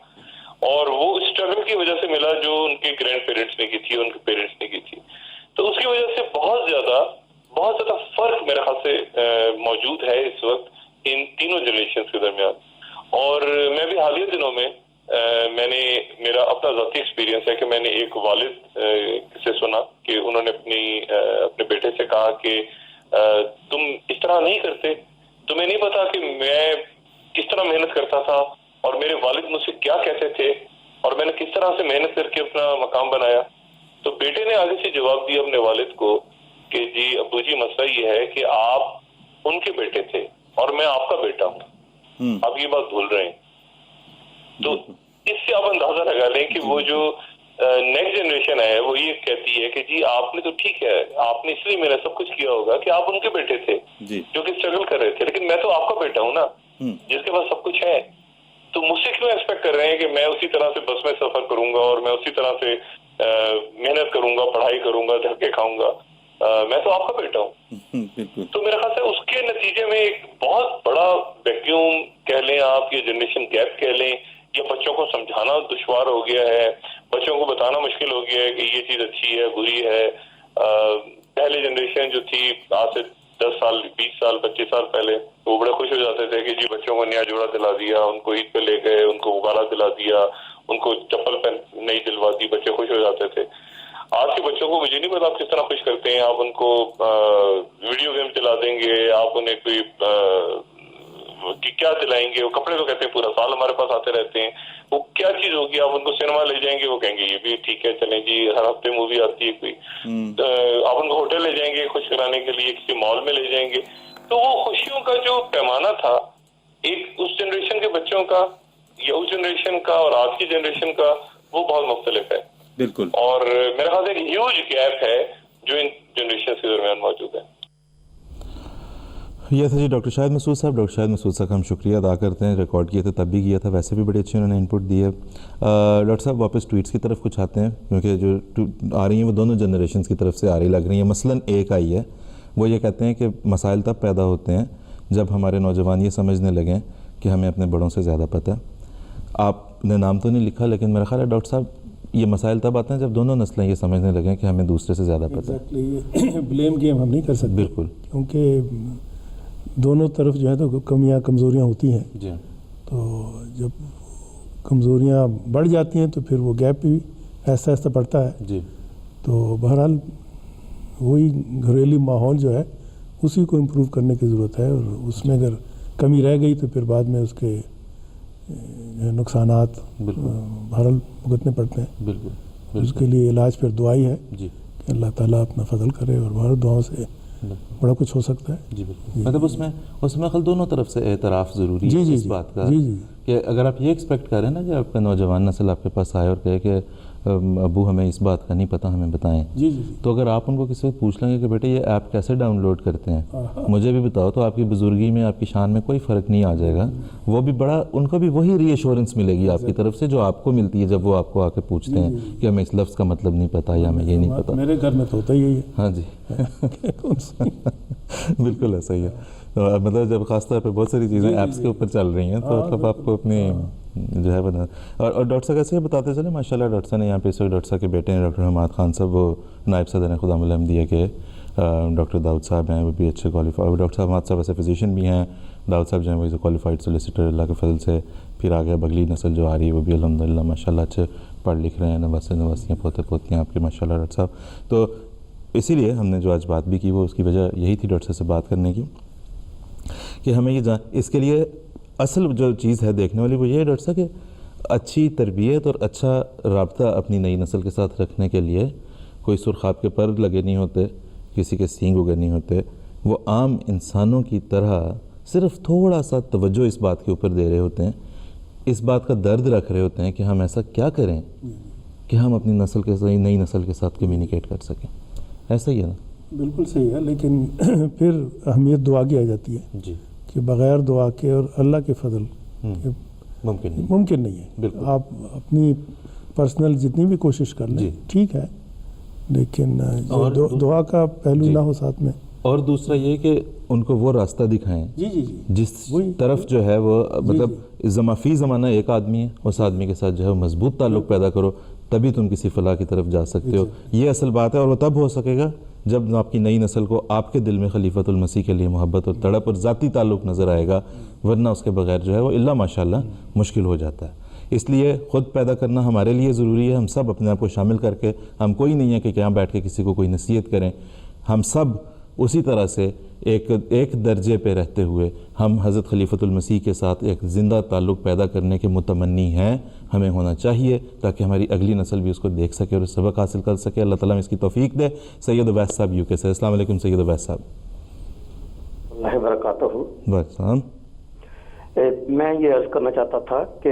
اور وہ اسٹرگل کی وجہ سے ملا جو ان کے گرینڈ پیرنٹس نے کی تھی، ان کے پیرنٹس نے کی تھی۔ تو اس کی وجہ سے بہت زیادہ فرق میرے خیال سے موجود ہے اس وقت ان تینوں جنریشنز کے درمیان۔ اور میں بھی حالیہ دنوں میں میرا اپنا ذاتی ایکسپیرینس ہے کہ میں نے ایک والد سے سنا کہ انہوں نے اپنے بیٹے سے کہا کہ تم اس طرح نہیں کرتے، تمہیں نہیں پتا کہ میں کس طرح محنت کرتا تھا اور میرے والد مجھ سے کیا کہتے تھے اور میں نے کس طرح سے محنت کر کے اپنا مقام بنایا۔ تو بیٹے نے آگے سے جواب دیا اپنے والد کو کہ جی ابو جی، مسئلہ یہ ہے کہ آپ ان کے بیٹے تھے اور میں آپ کا بیٹا ہوں، آپ یہ بات بھول رہے ہیں۔ تو اس سے آپ اندازہ لگا لیں کہ وہ جو نیکسٹ جنریشن ہے وہ یہ کہتی ہے کہ جی آپ نے تو ٹھیک ہے، آپ نے اس لیے میرا سب کچھ کیا ہوگا کہ آپ ان کے بیٹے تھے جو کہ اسٹرگل کر رہے تھے، لیکن میں تو آپ کا بیٹا ہوں نا جس کے پاس سب کچھ ہے، تو مجھ سے کیوں ایکسپیکٹ کر رہے ہیں کہ میں اسی طرح سے بس میں سفر کروں گا اور میں اسی طرح سے محنت کروں گا، پڑھائی کروں گا، دھکے کھاؤں گا، میں تو آپ کا بیٹا ہوں۔ تو میرا خیال ہے اس کے نتیجے میں ایک بہت بڑا ویکیوم کہہ لیں آپ، یہ جنریشن گیپ کہہ لیں، یا بچوں کو سمجھانا دشوار ہو گیا ہے، بچوں کو بتانا مشکل ہو گیا ہے کہ یہ چیز اچھی ہے بری ہے۔ پہلے جنریشن جو تھی آج سے 10 سال 20 سال 25 سال پہلے، وہ بڑے خوش ہو جاتے تھے کہ جی بچوں کو نیا جوڑا دلا دیا، ان کو عید پہ لے گئے، ان کو غبارہ دلا دیا، ان کو چپل پہن نہیں دلوا دی، بچے خوش ہو جاتے تھے۔ آج کے بچوں کو مجھے نہیں پتا آپ کس طرح خوش کرتے ہیں، آپ ان کو ویڈیو گیم دلا دیں گے، آپ انہیں کوئی کیا دلائیں گے، وہ کپڑے تو کہتے ہیں پورا سال ہمارے پاس آتے رہتے ہیں، وہ کیا چیز ہوگی، آپ ان کو سنیما لے جائیں گے وہ کہیں گے یہ بھی ٹھیک ہے چلیں جی، ہر ہفتے مووی آتی ہے کوئی، آپ ان کو ہوٹل لے جائیں گے خوش کرانے کے لیے، کسی مال میں لے جائیں گے۔ تو وہ خوشیوں کا جو پیمانہ تھا ایک اس جنریشن کے بچوں کا یا اس جنریشن کا اور آج کی جنریشن کا، وہ بہت مختلف ہے
بالکل،
اور میرے خیال سے ایک ہیوج گیپ ہے جو ان جنریشن کے درمیان موجود ہے۔
یہ تھا جی ڈاکٹر شاہد مسعود صاحب۔ ڈاکٹر شاہد مسعود صاحب کا ہم شکریہ ادا کرتے ہیں، ریکارڈ کیا تھا تب بھی کیا تھا، ویسے بھی بڑے اچھے انہوں نے انپٹ دی ہے۔ ڈاکٹر صاحب واپس ٹویٹس کی طرف کچھ آتے ہیں، کیونکہ جو آ رہی ہیں وہ دونوں جنریشنز کی طرف سے آ رہی لگ رہی ہیں۔ مثلاً ایک آئی ہے، وہ یہ کہتے ہیں کہ مسائل تب پیدا ہوتے ہیں جب ہمارے نوجوان یہ سمجھنے لگیں کہ ہمیں اپنے بڑوں سے زیادہ پتہ ہے۔ آپ نے نام تو نہیں لکھا، لیکن میرا خیال ہے ڈاکٹر صاحب یہ مسائل تب آتے ہیں جب دونوں نسلیں یہ سمجھنے لگیں کہ ہمیں دوسرے سے زیادہ پتہ ہے۔
بلیم گیم ہم نہیں کر سکتے
بالکل،
کیونکہ دونوں طرف جو ہے تو کمیاں کمزوریاں ہوتی ہیں،
جی
تو جب کمزوریاں بڑھ جاتی ہیں تو پھر وہ گیپ بھی ایسا ایسا بڑھتا ہے۔
جی،
تو بہرحال وہی گھریلو ماحول جو ہے اسی کو امپروو کرنے کی ضرورت ہے، اور اس میں اگر کمی رہ گئی تو پھر بعد میں اس کے نقصانات بہرحال بھگتنے پڑتے ہیں۔
بالکل،
اس کے لیے علاج پھر دعائی ہے
جی
کہ اللہ تعالیٰ اپنا فضل کرے، اور بہرحال دعاؤں سے بڑا کچھ ہو سکتا ہے۔
جی بالکل، مطلب اس میں خل دونوں طرف سے اعتراف ضروری ہے اس بات کا، کہ اگر آپ یہ ایکسپیکٹ کریں نا کہ آپ کا نوجوان نسل آپ کے پاس آئے اور کہے کہ ابو ہمیں اس بات کا نہیں پتہ، ہمیں بتائیں، تو اگر آپ ان کو کسی وقت پوچھ لیں گے کہ بیٹے یہ ایپ کیسے ڈاؤن لوڈ کرتے ہیں مجھے بھی بتاؤ، تو آپ کی بزرگی میں آپ کی شان میں کوئی فرق نہیں آ جائے گا۔ وہ بھی بڑا، ان کو بھی وہی ری ایشورنس ملے گی آپ کی طرف سے جو آپ کو ملتی ہے جب وہ آپ کو آ کے پوچھتے ہیں کہ ہمیں اس لفظ کا مطلب نہیں پتہ یا ہمیں یہ نہیں پتہ۔
میرے گھر میں تو ہوتا ہی ہے۔
ہاں جی بالکل ایسا ہی ہے، مطلب جب خاص طور پہ بہت ساری چیزیں ایپس کے اوپر چل رہی ہیں تو مطلب آپ کو اپنی جو ہے بتا، اور ڈاکٹر صاحب ایسے بتاتے چلیں ماشاء اللہ ڈاکٹر صاحب نے یہاں پہ اس وقت ڈاکٹر صاحب کے بیٹے ہیں ڈاکٹر حماد خان صاحب، وہ نائب صدر خدام الحمدیہ کے، ڈاکٹر داؤد صاحب ہیں وہ بھی اچھے کوالیفائی، ڈاکٹر صاحب حماد صاحب ایسے فزیشین بھی ہیں، داؤد صاحب جو ہیں وہ از اے کوالیفائڈ سولیسیٹر اللہ کے فضل سے، پھر آگے اگلی نسل جو آ رہی ہے وہ بھی الحمدللہ ماشاء اللہ اچھے پڑھ لکھ رہے ہیں، نواسیاں پوتے پوتیاں آپ کے ماشاء اللہ ڈاکٹر صاحب۔ تو اسی لیے ہم نے جو آج بات بھی کی وہ اس کی وجہ یہی تھی ڈاکٹر صاحب سے بات کرنے کی کہ ہمیں یہ اس کے لیے اصل جو چیز ہے دیکھنے والی وہ یہ ہے ڈاکٹر صاحب کہ اچھی تربیت اور اچھا رابطہ اپنی نئی نسل کے ساتھ رکھنے کے لیے کوئی سرخاب کے پر لگے نہیں ہوتے، کسی کے سینگ اگے نہیں ہوتے، وہ عام انسانوں کی طرح صرف تھوڑا سا توجہ اس بات کے اوپر دے رہے ہوتے ہیں، اس بات کا درد رکھ رہے ہوتے ہیں کہ ہم ایسا کیا کریں کہ ہم اپنی نسل کے ساتھ، نئی نسل کے ساتھ کمیونیکیٹ کر سکیں. ایسا ہی ہے نا؟
بالکل صحیح ہے، لیکن پھر اہمیت دعا کی آ جاتی ہے
جی،
کہ بغیر دعا کے اور اللہ کے فضل کے ممکن نہیں ہے.
بالکل.
آپ اپنی پرسنل جتنی بھی کوشش کر لیں
جی.
ٹھیک ہے، لیکن
اور
دعا کا پہلو
جی.
نہ ہو ساتھ میں.
اور دوسرا یہ کہ ان کو وہ راستہ دکھائیں جس طرف جو ہے وہ مطلب فی زمانہ ایک آدمی ہے، اس آدمی کے ساتھ جو ہے وہ مضبوط تعلق پیدا کرو، تبھی تم کسی فلاح کی طرف جا سکتے ہو. یہ اصل بات ہے، اور وہ تب ہو سکے گا جب آپ کی نئی نسل کو آپ کے دل میں خلیفۃ المسیح کے لیے محبت اور تڑپ اور ذاتی تعلق نظر آئے گا، ورنہ اس کے بغیر جو ہے وہ الا ماشاءاللہ مشکل ہو جاتا ہے. اس لیے خود پیدا کرنا ہمارے لیے ضروری ہے. ہم سب اپنے آپ کو شامل کر کے، ہم کوئی نہیں ہے کہ یہاں بیٹھ کے کسی کو کوئی نصیحت کریں، ہم سب اسی طرح سے ایک درجے پہ رہتے ہوئے ہم حضرت خلیفۃ المسیح کے ساتھ ایک زندہ تعلق پیدا کرنے کے متمنی ہیں. ہمیں ہونا چاہیے تاکہ ہماری اگلی نسل بھی اس کو دیکھ سکے اور سبق حاصل کر سکے. اللہ تعالیٰ میں اس کی توفیق دے. سید اویس صاحب یو کے سے. السلام علیکم سید اویس صاحب.
اللہ وبرکاتہ.
السلام.
میں یہ عرض کرنا چاہتا تھا کہ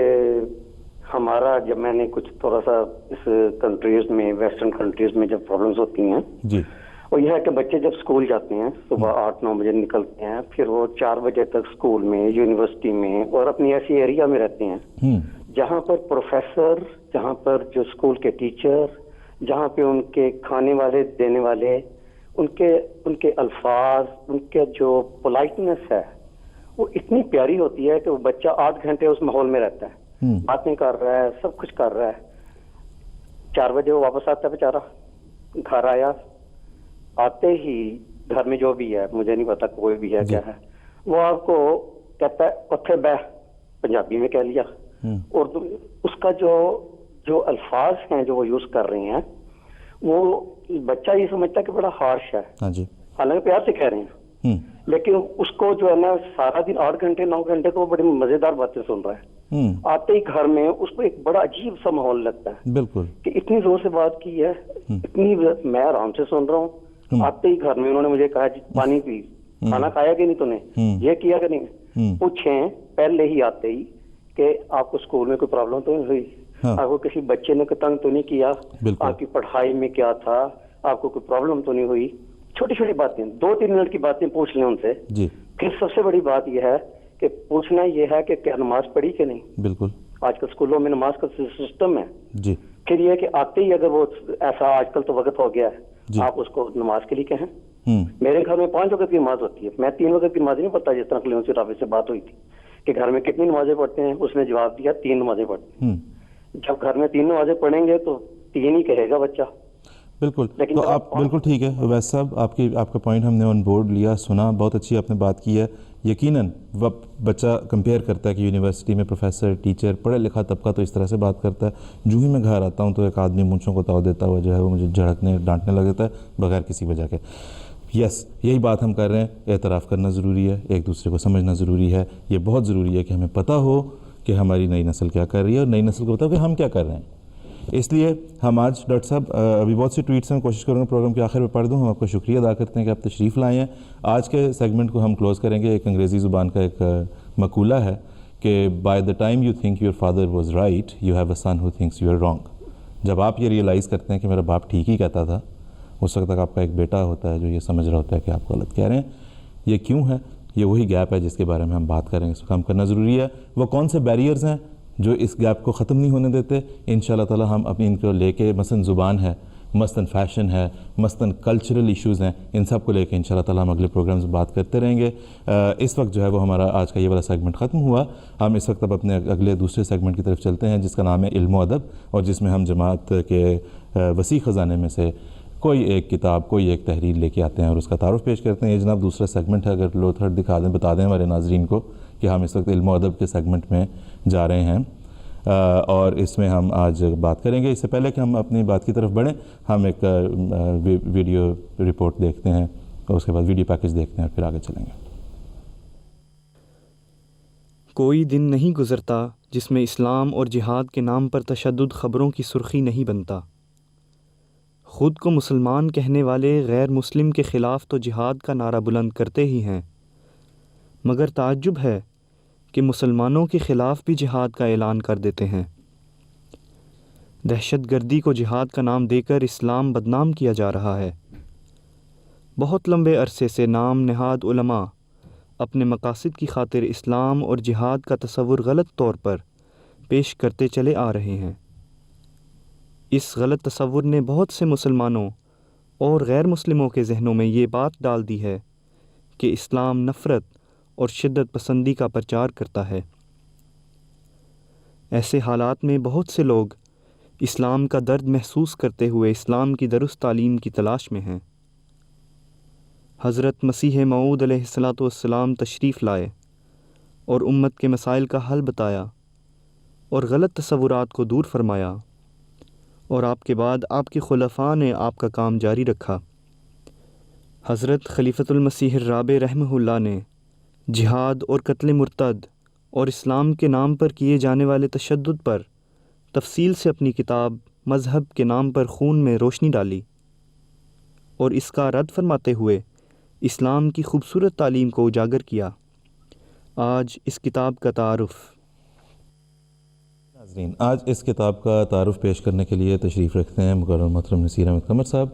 ہمارا جب میں نے کچھ تھوڑا سا اس کنٹریز میں، ویسٹرن کنٹریز میں جب پرابلمز ہوتی ہیں
جی،
وہ یہ ہے کہ بچے جب اسکول جاتے ہیں صبح 8-9 بجے نکلتے ہیں، پھر وہ 4 بجے تک اسکول میں، یونیورسٹی میں اور اپنی ایسی ایریا میں رہتے ہیں جہاں پر پروفیسر، جہاں پر جو اسکول کے ٹیچر، جہاں پہ ان کے کھانے والے دینے والے، ان کے الفاظ، ان کے جو پولائٹنس ہے وہ اتنی پیاری ہوتی ہے کہ وہ بچہ 8 گھنٹے اس ماحول میں رہتا ہے، باتیں کر رہا ہے، سب کچھ کر رہا ہے. 4 بجے وہ واپس آتا ہے بیچارہ. گھر آیا، آتے ہی گھر میں جو بھی ہے، مجھے نہیں پتا کوئی بھی ہے کیا ہے، وہ آپ کو کہتا ہے اٹھے بہ، پنجابی میں کہہ لیا. اور اس کا جو الفاظ ہیں جو وہ یوز کر رہے ہیں وہ بچہ یہ سمجھتا ہے کہ بڑا ہارش ہے. حالانکہ پیار سے کہہ رہے ہیں، لیکن اس کو جو ہے نا سارا دن 8 گھنٹے 9 گھنٹے کو بڑی مزیدار باتیں سن رہا ہے. آتے ہی گھر میں اس کو ایک بڑا عجیب سا ماحول لگتا ہے.
بالکل. کہ
اتنی زور سے بات کی ہے، اتنی میں آرام سے سن رہا ہوں. آتے ہی گھر میں انہوں نے مجھے کہا پانی پی، کھانا کھایا کہ نہیں، تو نے یہ کیا کہ نہیں. پوچھیں پہلے ہی آتے ہی کہ آپ کو اسکول میں کوئی پرابلم تو نہیں ہوئی، آپ کو کسی بچے نے تنگ تو نہیں کیا، آپ کی پڑھائی میں کیا تھا، آپ کو کوئی پرابلم تو نہیں ہوئی. چھوٹی چھوٹی باتیں، 2-3 منٹ کی باتیں پوچھ لیں ان سے. پھر سب سے بڑی بات یہ ہے کہ پوچھنا یہ ہے کہ کیا نماز پڑھی کہ نہیں. بالکل. آج کل اسکولوں میں نماز کا سسٹم ہے. پھر یہ کہ آتے ہی اگر وہ ایسا آج کل تو وقت ہو گیا ہے، آپ اس کو نماز کے لیے کہیں. میرے گھر میں 5 وقت کی نماز ہوتی ہے، میں 3 وقت کی نماز نہیں پڑھتا. جس طرح کلیون سے رابطے سے بات ہوئی تھی کہ گھر میں کتنی نمازیں پڑھتے ہیں، اس نے جواب دیا 3 نمازیں پڑھتے ہیں. جب گھر میں 3 نمازیں پڑھیں گے تو 3 ہی کہے گا بچہ.
بالکل. تو آپ بالکل ٹھیک ہے اویس صاحب، آپ کا پوائنٹ ہم نے آن بورڈ لیا، سنا، بہت اچھی آپ نے بات کی ہے. یقیناً بچہ کمپیئر کرتا ہے کہ یونیورسٹی میں پروفیسر، ٹیچر، پڑھا لکھا طبقہ تو اس طرح سے بات کرتا ہے. جو ہی میں گھر آتا ہوں تو ایک آدمی مونچھوں کو تاؤ دیتا ہوا جو ہے وہ مجھے جھڑکنے ڈانٹنے لگ جاتا ہے بغیر کسی وجہ کے. یس، یہی بات ہم کر رہے ہیں. اعتراف کرنا ضروری ہے، ایک دوسرے کو سمجھنا ضروری ہے. یہ بہت ضروری ہے کہ ہمیں پتہ ہو کہ ہماری نئی نسل کیا کر رہی ہے اور نئی نسل کو پتہ ہو کہ ہم کیا کر رہے ہیں. اس لیے ہم آج ڈاکٹر صاحب ابھی بہت سی ٹویٹس ہیں، کوشش کروں گا پروگرام کے آخر میں پڑھ دوں. ہم آپ کا شکریہ ادا کرتے ہیں کہ آپ تشریف لائے ہیں. آج کے سیگمنٹ کو ہم کلوز کریں گے. ایک انگریزی زبان کا ایک مقولہ ہے کہ by the time you think your father was right you have a son who thinks you are wrong. جب آپ یہ ریئلائز کرتے ہیں کہ میرا باپ ٹھیک ہی کہتا تھا، اس وقت تک آپ کا ایک بیٹا ہوتا ہے جو یہ سمجھ رہا ہوتا ہے کہ آپ غلط کہہ رہے ہیں. یہ کیوں ہے؟ یہ وہی گیپ ہے جس کے بارے میں ہم بات کریں گے. اس کو کم کرنا ضروری ہے. وہ کون سے بیریئرز ہیں جو اس گیپ کو ختم نہیں ہونے دیتے؟ انشاءاللہ تعالی ہم اپنی ان کو لے کے، مثلا زبان ہے، مثلا فیشن ہے، مثلا کلچرل ایشوز ہیں، ان سب کو لے کے انشاءاللہ تعالی ہم اگلے پروگرامز میں بات کرتے رہیں گے. اس وقت جو ہے وہ ہمارا آج کا یہ والا سیگمنٹ ختم ہوا. ہم اس وقت اب اپنے اگلے دوسرے سیگمنٹ کی طرف چلتے ہیں جس کا نام ہے علم و ادب، اور جس میں ہم جماعت کے وسیع خزانے میں سے کوئی ایک کتاب، کوئی ایک تحریر لے کے آتے ہیں اور اس کا تعارف پیش کرتے ہیں. یہ جناب دوسرا سیگمنٹ ہے. اگر لو تھرڈ دکھا دیں، بتا دیں ہمارے ناظرین کو کہ ہم اس وقت علم و ادب کے سیگمنٹ میں جا رہے ہیں. اور اس میں ہم آج بات کریں گے۔ اس سے پہلے کہ ہم اپنی بات کی طرف بڑھیں، ہم ایک ویڈیو رپورٹ دیکھتے ہیں اور اس کے بعد ویڈیو پیکج دیکھتے ہیں اور پھر آگے چلیں گے۔
کوئی دن نہیں گزرتا جس میں اسلام اور جہاد کے نام پر تشدد خبروں کی سرخی نہیں بنتا۔ خود کو مسلمان کہنے والے غیر مسلم کے خلاف تو جہاد کا نعرہ بلند کرتے ہی ہیں، مگر تعجب ہے کہ مسلمانوں کے خلاف بھی جہاد کا اعلان کر دیتے ہیں۔ دہشت گردی کو جہاد کا نام دے کر اسلام بدنام کیا جا رہا ہے۔ بہت لمبے عرصے سے نام نہاد علماء اپنے مقاصد کی خاطر اسلام اور جہاد کا تصور غلط طور پر پیش کرتے چلے آ رہے ہیں۔ اس غلط تصور نے بہت سے مسلمانوں اور غیر مسلموں کے ذہنوں میں یہ بات ڈال دی ہے کہ اسلام نفرت اور شدت پسندی کا پرچار کرتا ہے۔ ایسے حالات میں بہت سے لوگ اسلام کا درد محسوس کرتے ہوئے اسلام کی درست تعلیم کی تلاش میں ہیں۔ حضرت مسیح موعود علیہ السلام تشریف لائے اور امت کے مسائل کا حل بتایا اور غلط تصورات کو دور فرمایا، اور آپ کے بعد آپ کے خلفاء نے آپ کا کام جاری رکھا۔ حضرت خلیفۃ المسیح الرابع رحمہ اللہ نے جہاد اور قتل مرتد اور اسلام کے نام پر کیے جانے والے تشدد پر تفصیل سے اپنی کتاب مذہب کے نام پر خون میں روشنی ڈالی، اور اس کا رد فرماتے ہوئے اسلام کی خوبصورت تعلیم کو اجاگر کیا۔ آج اس کتاب کا تعارف۔
ناظرین، آج اس کتاب کا تعارف پیش کرنے کے لیے تشریف رکھتے ہیں مکرم محترم نصیر احمد قمر صاحب۔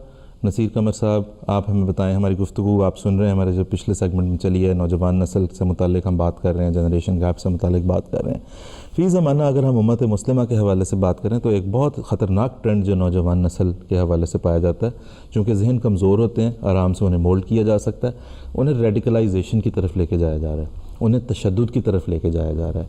نصیر قمر صاحب، آپ ہمیں بتائیں، ہماری گفتگو آپ سن رہے ہیں، ہمارے جو پچھلے سیگمنٹ میں چلی ہے نوجوان نسل سے متعلق ہم بات کر رہے ہیں، جنریشن گیپ سے متعلق بات کر رہے ہیں۔ فی زمانہ اگر ہم امت مسلمہ کے حوالے سے بات کریں تو ایک بہت خطرناک ٹرینڈ جو نوجوان نسل کے حوالے سے پایا جاتا ہے، چونکہ ذہن کمزور ہوتے ہیں، آرام سے انہیں مولڈ کیا جا سکتا ہے، انہیں ریڈیکلائزیشن کی طرف لے کے جایا جا رہا ہے، انہیں تشدد کی طرف لے کے جایا جا رہا ہے۔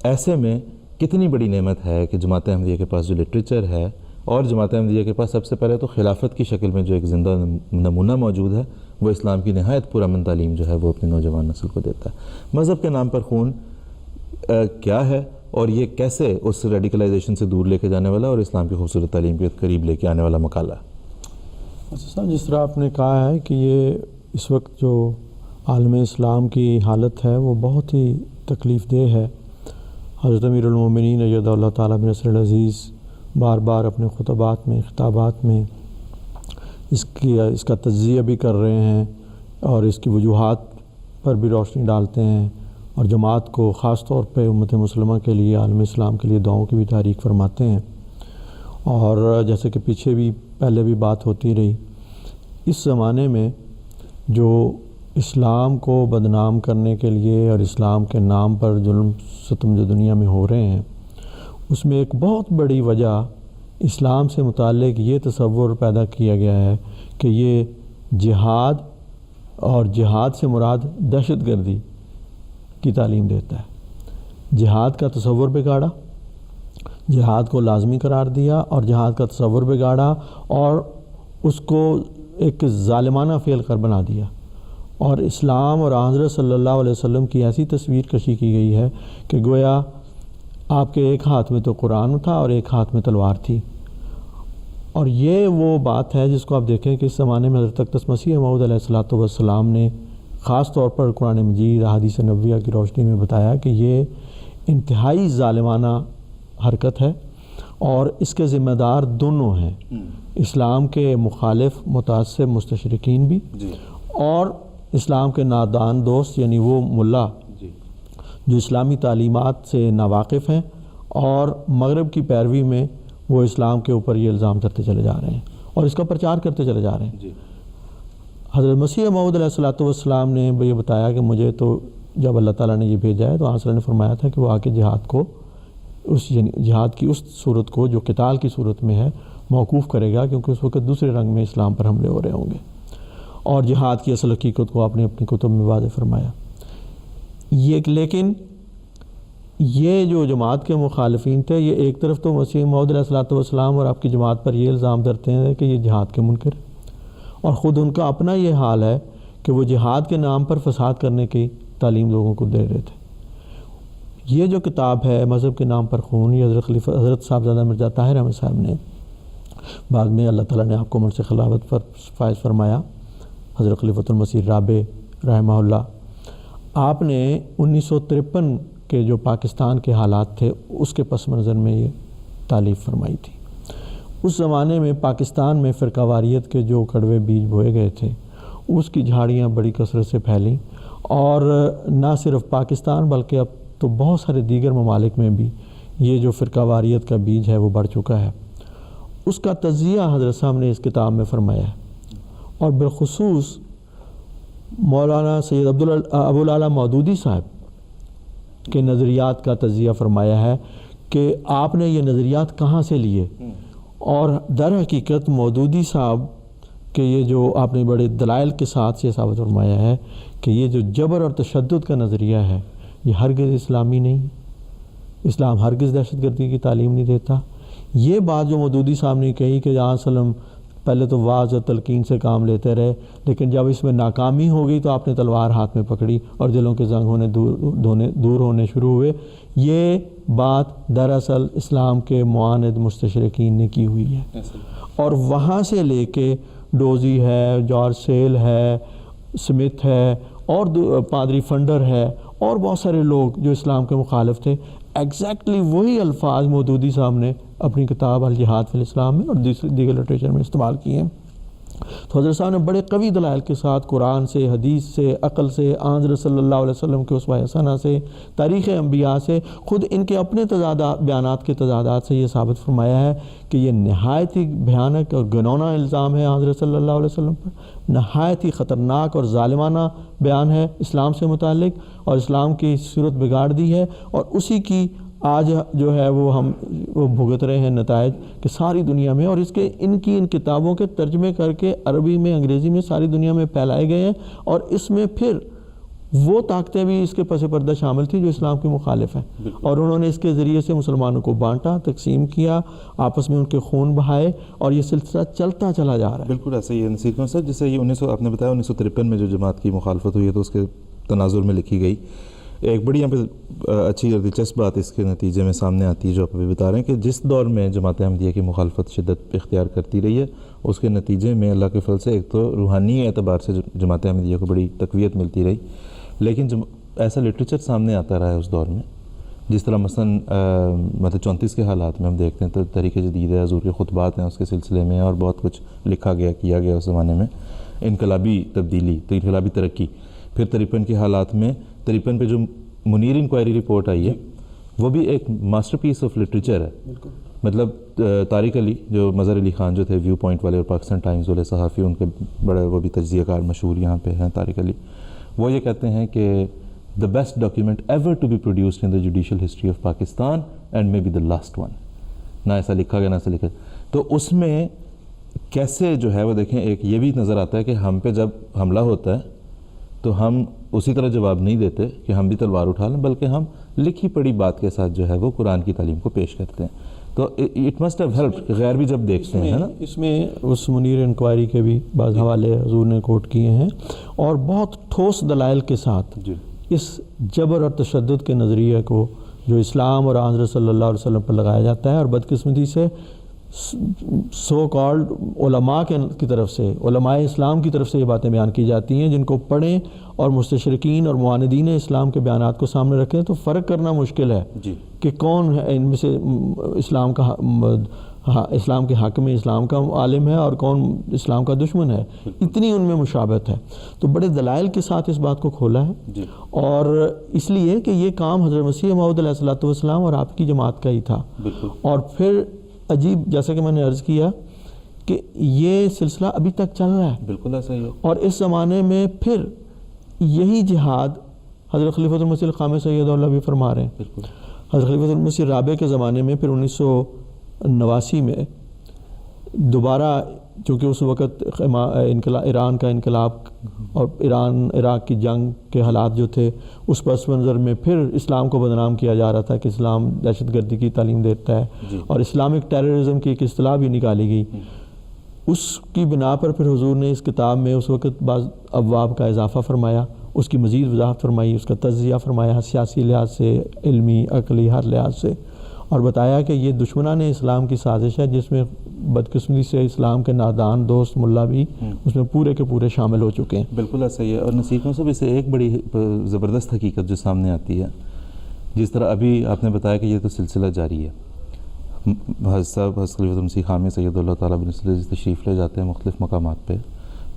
ایسے میں کتنی بڑی نعمت ہے کہ جماعت احمدیہ کے پاس جو لٹریچر ہے، اور جماعت احمدیہ کے پاس سب سے پہلے تو خلافت کی شکل میں جو ایک زندہ نمونہ موجود ہے، وہ اسلام کی نہایت پرامن تعلیم جو ہے وہ اپنی نوجوان نسل کو دیتا ہے۔ مذہب کے نام پر خون کیا ہے اور یہ کیسے اس ریڈیکلائزیشن سے دور لے کے جانے والا اور اسلام کی خوبصورت تعلیم کے قریب لے کے آنے والا مقالہ ہے؟
صاحب، جس طرح آپ نے کہا ہے کہ یہ اس وقت جو عالم اسلام کی حالت ہے وہ بہت ہی تکلیف دہ ہے۔ حضرت امیر المومنین ایدہ اللہ تعالیٰ بنصر العزیز بار بار اپنے خطبات میں، خطابات میں اس کا تجزیہ بھی کر رہے ہیں اور اس کی وجوہات پر بھی روشنی ڈالتے ہیں، اور جماعت کو خاص طور پہ امت مسلمہ کے لیے، عالم اسلام کے لیے دعاؤں کی بھی تحریک فرماتے ہیں۔ اور جیسے کہ پیچھے بھی پہلے بھی بات ہوتی رہی، اس زمانے میں جو اسلام کو بدنام کرنے کے لیے اور اسلام کے نام پر ظلم ستم جو دنیا میں ہو رہے ہیں، اس میں ایک بہت بڑی وجہ اسلام سے متعلق یہ تصور پیدا کیا گیا ہے کہ یہ جہاد اور جہاد سے مراد دہشت گردی کی تعلیم دیتا ہے۔ جہاد کا تصور بگاڑا، جہاد کو لازمی قرار دیا اور جہاد کا تصور بگاڑا اور اس کو ایک ظالمانہ فعل کر بنا دیا، اور اسلام اور حضرت صلی اللہ علیہ وسلم کی ایسی تصویر کشی کی گئی ہے کہ گویا آپ کے ایک ہاتھ میں تو قرآن تھا اور ایک ہاتھ میں تلوار تھی۔ اور یہ وہ بات ہے جس کو آپ دیکھیں کہ اس زمانے میں حضرت اقدس مسیح موعود علیہ السلام نے خاص طور پر قرآن مجید، احادیث نبویہ کی روشنی میں بتایا کہ یہ انتہائی ظالمانہ حرکت ہے، اور اس کے ذمہ دار دونوں ہیں، اسلام کے مخالف متعصب مستشرقین بھی اور اسلام کے نادان دوست، یعنی وہ ملا جو اسلامی تعلیمات سے ناواقف ہیں اور مغرب کی پیروی میں وہ اسلام کے اوپر یہ الزام کرتے چلے جا رہے ہیں اور اس کا پرچار کرتے چلے جا رہے ہیں۔ حضرت مسیح موعود علیہ السلام نے یہ بتایا کہ مجھے تو جب اللہ تعالیٰ نے یہ بھیجا ہے تو آن نے فرمایا تھا کہ وہ آ کے جہاد کو یعنی جہاد کی اس صورت کو جو قتال کی صورت میں ہے موقوف کرے گا، کیونکہ اس وقت دوسرے رنگ میں اسلام پر حملے ہو رہے ہوں گے، اور جہاد کی اصل حقیقت کو آپ نے اپنی کتب میں واضح فرمایا۔ لیکن یہ جو جماعت کے مخالفین تھے، یہ ایک طرف تو مسیح موعود علیہ السلام اور آپ کی جماعت پر یہ الزام دھرتے ہیں کہ یہ جہاد کے منکر، اور خود ان کا اپنا یہ حال ہے کہ وہ جہاد کے نام پر فساد کرنے کی تعلیم لوگوں کو دے رہے تھے۔ یہ جو کتاب ہے مذہب کے نام پر خون، یہ حضرت صاحبزادہ مرزا طاہر احمد صاحب نے، بعد میں اللہ تعالیٰ نے آپ کو عمر سے خلافت پر فائز فرمایا، حضرت خلیفۃ المسیح رابع رحمہ اللہ، آپ نے 1953 کے جو پاکستان کے حالات تھے اس کے پس منظر میں یہ تالیف فرمائی تھی۔ اس زمانے میں پاکستان میں فرقہ واریت کے جو کڑوے بیج بوئے گئے تھے اس کی جھاڑیاں بڑی کثرت سے پھیلیں، اور نہ صرف پاکستان بلکہ اب تو بہت سارے دیگر ممالک میں بھی یہ جو فرقہ واریت کا بیج ہے وہ بڑھ چکا ہے۔ اس کا تجزیہ حضرت صاحب نے اس کتاب میں فرمایا ہے، اور بالخصوص مولانا سید ابوالعلا مودودی صاحب کے نظریات کا تجزیہ فرمایا ہے کہ آپ نے یہ نظریات کہاں سے لیے، اور در حقیقت مودودی صاحب کہ یہ جو آپ نے بڑے دلائل کے ساتھ یہ ثابت فرمایا ہے کہ یہ جو جبر اور تشدد کا نظریہ ہے یہ ہرگز اسلامی نہیں، اسلام ہرگز دہشت گردی کی تعلیم نہیں دیتا۔ یہ بات جو مودودی صاحب نے کہی کہ جہاں وسلم پہلے تو واعظ اور تلقین سے کام لیتے رہے، لیکن جب اس میں ناکامی ہو گئی تو آپ نے تلوار ہاتھ میں پکڑی اور دلوں کے زنگ دور ہونے شروع ہوئے، یہ بات دراصل اسلام کے معاند مستشرقین نے کی ہوئی ہے۔ اور وہاں سے لے کے ڈوزی ہے، جارج سیل ہے، سمتھ ہے، اور پادری فنڈر ہے، اور بہت سارے لوگ جو اسلام کے مخالف تھے، ایگزیکٹلی وہی الفاظ مودودی صاحب نے اپنی کتاب الجہاد فی الاسلام میں اور دیگر لٹریچر میں استعمال کیے ہیں۔ تو حضرت صاحب نے بڑے قوی دلائل کے ساتھ قرآن سے، حدیث سے، عقل سے، حضرت صلی اللہ علیہ وسلم کے اسوہ حسنہ سے، تاریخ انبیاء سے، خود ان کے اپنے بیانات کے تضادات سے یہ ثابت فرمایا ہے کہ یہ نہایت ہی بھیانک اور گنونا الزام ہے حضرت صلی اللہ علیہ وسلم پر، نہایت ہی خطرناک اور ظالمانہ بیان ہے اسلام سے متعلق، اور اسلام کی صورت بگاڑ دی ہے، اور اسی کی آج جو ہے وہ بھگت رہے ہیں نتائج کہ ساری دنیا میں، اور ان کتابوں کے ترجمے کر کے عربی میں، انگریزی میں ساری دنیا میں پھیلائے گئے ہیں، اور اس میں پھر وہ طاقتیں بھی اس کے پس پردہ شامل تھیں جو اسلام کے مخالف ہیں، اور انہوں نے اس کے ذریعے سے مسلمانوں کو بانٹا، تقسیم کیا، آپس میں ان کے خون بہائے، اور یہ سلسلہ چلتا چلا جا رہا ہے۔
بالکل ایسا ہی ہے نصیر کون صاحب، جیسے یہ آپ نے بتایا 1953 میں جو جماعت کی مخالفت ہوئی ہے تو اس کے تناظر میں لکھی گئی ایک بڑی یہاں پہ اچھی اور دلچسپ بات اس کے نتیجے میں سامنے آتی ہے جو آپ ابھی بتا رہے ہیں کہ جس دور میں جماعت احمدیہ کی مخالفت شدت اختیار کرتی رہی ہے اس کے نتیجے میں اللہ کے فضل سے ایک تو روحانی اعتبار سے جماعت احمدیہ کو بڑی تقویت ملتی رہی، لیکن ایسا لٹریچر سامنے آتا رہا ہے اس دور میں، جس طرح مثلاً 34 کے حالات میں ہم دیکھتے ہیں تو تحریک جدید ہے، حضور کے خطبات ہیں اس کے سلسلے میں، اور بہت کچھ لکھا گیا کیا گیا اس زمانے میں، انقلابی تبدیلی، انقلابی ترقی۔ پھر 53 کے حالات میں 53 پہ جو منیر انکوائری رپورٹ آئی ہے وہ بھی ایک ماسٹر پیس آف لٹریچر ہے۔ مطلب طارق علی جو مظہر علی خان جو تھے ویو پوائنٹ والے اور پاکستان ٹائمز والے صحافی، ان کے بڑے وہ بھی تجزیہ کار مشہور یہاں پہ ہیں طارق علی، وہ یہ کہتے ہیں کہ the best document ever to be produced in the judicial history of Pakistan and maybe the last one۔ نہ ایسا لکھا گیا نہ ایسا لکھا گیا، تو اس میں کیسے جو ہے وہ دیکھیں ایک یہ بھی نظر آتا ہے کہ ہم پہ جب حملہ ہوتا ہے تو ہم اسی طرح جواب نہیں دیتے کہ ہم بھی تلوار اٹھا لیں، بلکہ ہم لکھی پڑی بات کے ساتھ جو ہے وہ قرآن کی تعلیم کو پیش کرتے ہیں۔ تو اٹ مسٹ ہیو ہیلپڈ، غیر بھی جب دیکھتے ہیں نا،
اس میں اس منیر انکوائری کے بھی بعض حوالے حضور نے کوٹ کیے ہیں، اور بہت ٹھوس دلائل کے ساتھ اس جبر اور تشدد کے نظریے کو جو اسلام اور حضرت صلی اللہ علیہ وسلم پر لگایا جاتا ہے، اور بدقسمتی سے سو کالڈ علماء کی طرف سے، علماء اسلام کی طرف سے یہ باتیں بیان کی جاتی ہیں، جن کو پڑھیں اور مستشرقین اور معاندین اسلام کے بیانات کو سامنے رکھیں تو فرق کرنا مشکل ہے کہ کون ہے ان میں سے اسلام کے حق میں اسلام کا عالم ہے اور کون اسلام کا دشمن ہے، اتنی ان میں مشابہت ہے۔ تو بڑے دلائل کے ساتھ اس بات کو کھولا ہے، اور اس لیے کہ یہ کام حضرت مسیح موعود علیہ الصلوۃ والسلام اور آپ کی جماعت کا ہی تھا۔ اور پھر عجیب، جیسا کہ میں نے عرض کیا کہ یہ سلسلہ ابھی تک چل رہا ہے،
بالکل ایسا ہی ہے، اور
اس زمانے میں پھر یہی جہاد حضرت خلیفۃ المسیح الخامس سید اللہ بھی فرما رہے ہیں۔ حضرت خلیفۃ المسیح رابع کے زمانے میں پھر 1989 میں دوبارہ، چونکہ اس وقت ایران کا انقلاب اور ایران عراق کی جنگ کے حالات جو تھے، اس پس منظر میں پھر اسلام کو بدنام کیا جا رہا تھا کہ اسلام دہشت گردی کی تعلیم دیتا ہے، اور اسلامک ٹیررزم کی ایک اصطلاح بھی نکالی گئی۔ اس کی بنا پر پھر حضور نے اس کتاب میں اس وقت بعض ابواب کا اضافہ فرمایا، اس کی مزید وضاحت فرمائی، اس کا تجزیہ فرمایا سیاسی لحاظ سے، علمی عقلی ہر لحاظ سے، اور بتایا کہ یہ دشمنان اسلام کی سازش ہے جس میں بدقسمتی سے اسلام کے نادان دوست ملا بھی اس میں پورے کے پورے شامل ہو چکے ہیں۔
بالکل ایسا ہی ہے، اور نصیر صاحب اس سے ایک بڑی زبردست حقیقت جو سامنے آتی ہے، جس طرح ابھی آپ نے بتایا کہ یہ تو سلسلہ جاری ہے، حضرت صاحب حضرت خلیفۃ المسیح خامس سید اللہ تعالیٰ بن نصر العزیز تشریف لے جاتے ہیں مختلف مقامات پہ،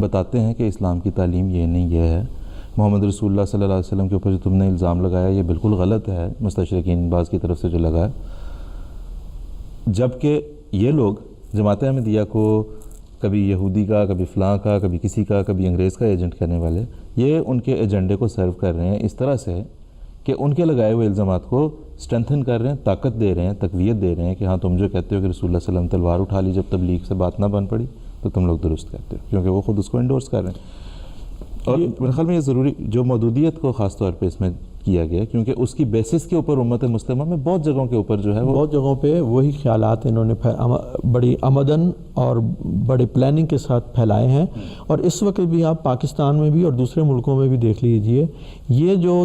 بتاتے ہیں کہ اسلام کی تعلیم یہ نہیں یہ ہے، محمد رسول اللہ صلی اللہ علیہ وسلم کے اوپر جو تم نے الزام لگایا یہ بالکل غلط ہے، مستشرقین بعض کی طرف سے جو لگا ہے، جبکہ یہ لوگ جماعت احمدیہ کو کبھی یہودی کا، کبھی فلاں کا، کبھی کسی کا، کبھی انگریز کا ایجنٹ کہنے والے، یہ ان کے ایجنڈے کو سرو کر رہے ہیں اس طرح سے کہ ان کے لگائے ہوئے الزامات کو اسٹرینتھن کر رہے ہیں، طاقت دے رہے ہیں، تقویت دے رہے ہیں کہ ہاں تم جو کہتے ہو کہ رسول اللہ صلی اللہ علیہ وسلم تلوار اٹھا لی جب تبلیغ سے بات نہ بن پڑی تو تم لوگ درست کہتے ہو، کیونکہ وہ خود اس کو انڈورس کر رہے ہیں۔ اور میرے خیال میں یہ ضروری جو مودودیت کو خاص طور پہ اس میں کیا گیا کیونکہ اس کی بیسس کے اوپر امت مسلمہ میں بہت جگہوں کے اوپر جو ہے وہ
بہت جگہوں پہ وہی خیالات انہوں نے بڑی آمدن اور بڑی پلاننگ کے ساتھ پھیلائے ہیں، اور اس وقت بھی آپ پاکستان میں بھی اور دوسرے ملکوں میں بھی دیکھ لیجئے، یہ جو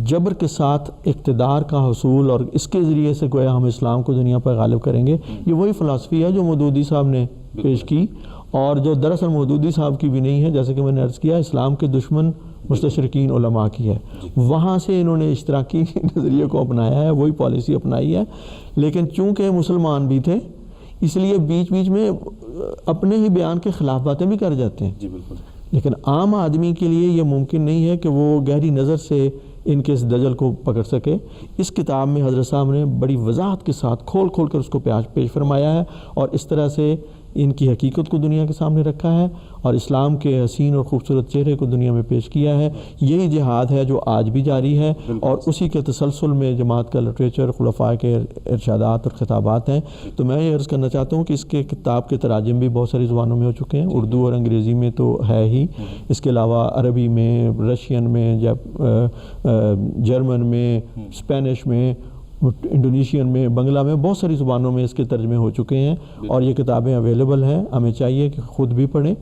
جبر کے ساتھ اقتدار کا حصول اور اس کے ذریعے سے گویا ہم اسلام کو دنیا پر غالب کریں گے، یہ وہی فلسفی ہے جو مودودی صاحب نے پیش کی، اور جو دراصل مودودی صاحب کی بھی نہیں ہے، جیسے کہ میں نے عرض کیا اسلام کے دشمن مستشرقین علماء کی ہے، وہاں سے انہوں نے اشتراکی نظریے کو اپنایا ہے، وہی پالیسی اپنائی ہے، لیکن چونکہ مسلمان بھی تھے اس لیے بیچ بیچ میں اپنے ہی بیان کے خلاف باتیں بھی کر جاتے ہیں، لیکن عام آدمی کے لیے یہ ممکن نہیں ہے کہ وہ گہری نظر سے ان کے اس دجل کو پکڑ سکے۔ اس کتاب میں حضرت صاحب نے بڑی وضاحت کے ساتھ کھول کھول کر اس کو پیش فرمایا ہے، اور اس طرح سے ان کی حقیقت کو دنیا کے سامنے رکھا ہے اور اسلام کے حسین اور خوبصورت چہرے کو دنیا میں پیش کیا ہے۔ یہی جہاد ہے جو آج بھی جاری ہے، اور اسی کے تسلسل میں جماعت کا لٹریچر، خلفاء کے ارشادات اور خطابات ہیں۔ تو میں یہ عرض کرنا چاہتا ہوں کہ اس کے کتاب کے تراجم بھی بہت ساری زبانوں میں ہو چکے ہیں، اردو اور انگریزی میں تو ہے ہی، اس کے علاوہ عربی میں، رشین میں، جرمن میں، اسپینش میں، انڈونیشین میں، بنگلہ میں، بہت ساری زبانوں میں اس کے ترجمے ہو چکے ہیں، اور یہ کتابیں اویلیبل ہیں۔ ہمیں چاہیے کہ خود بھی پڑھیں،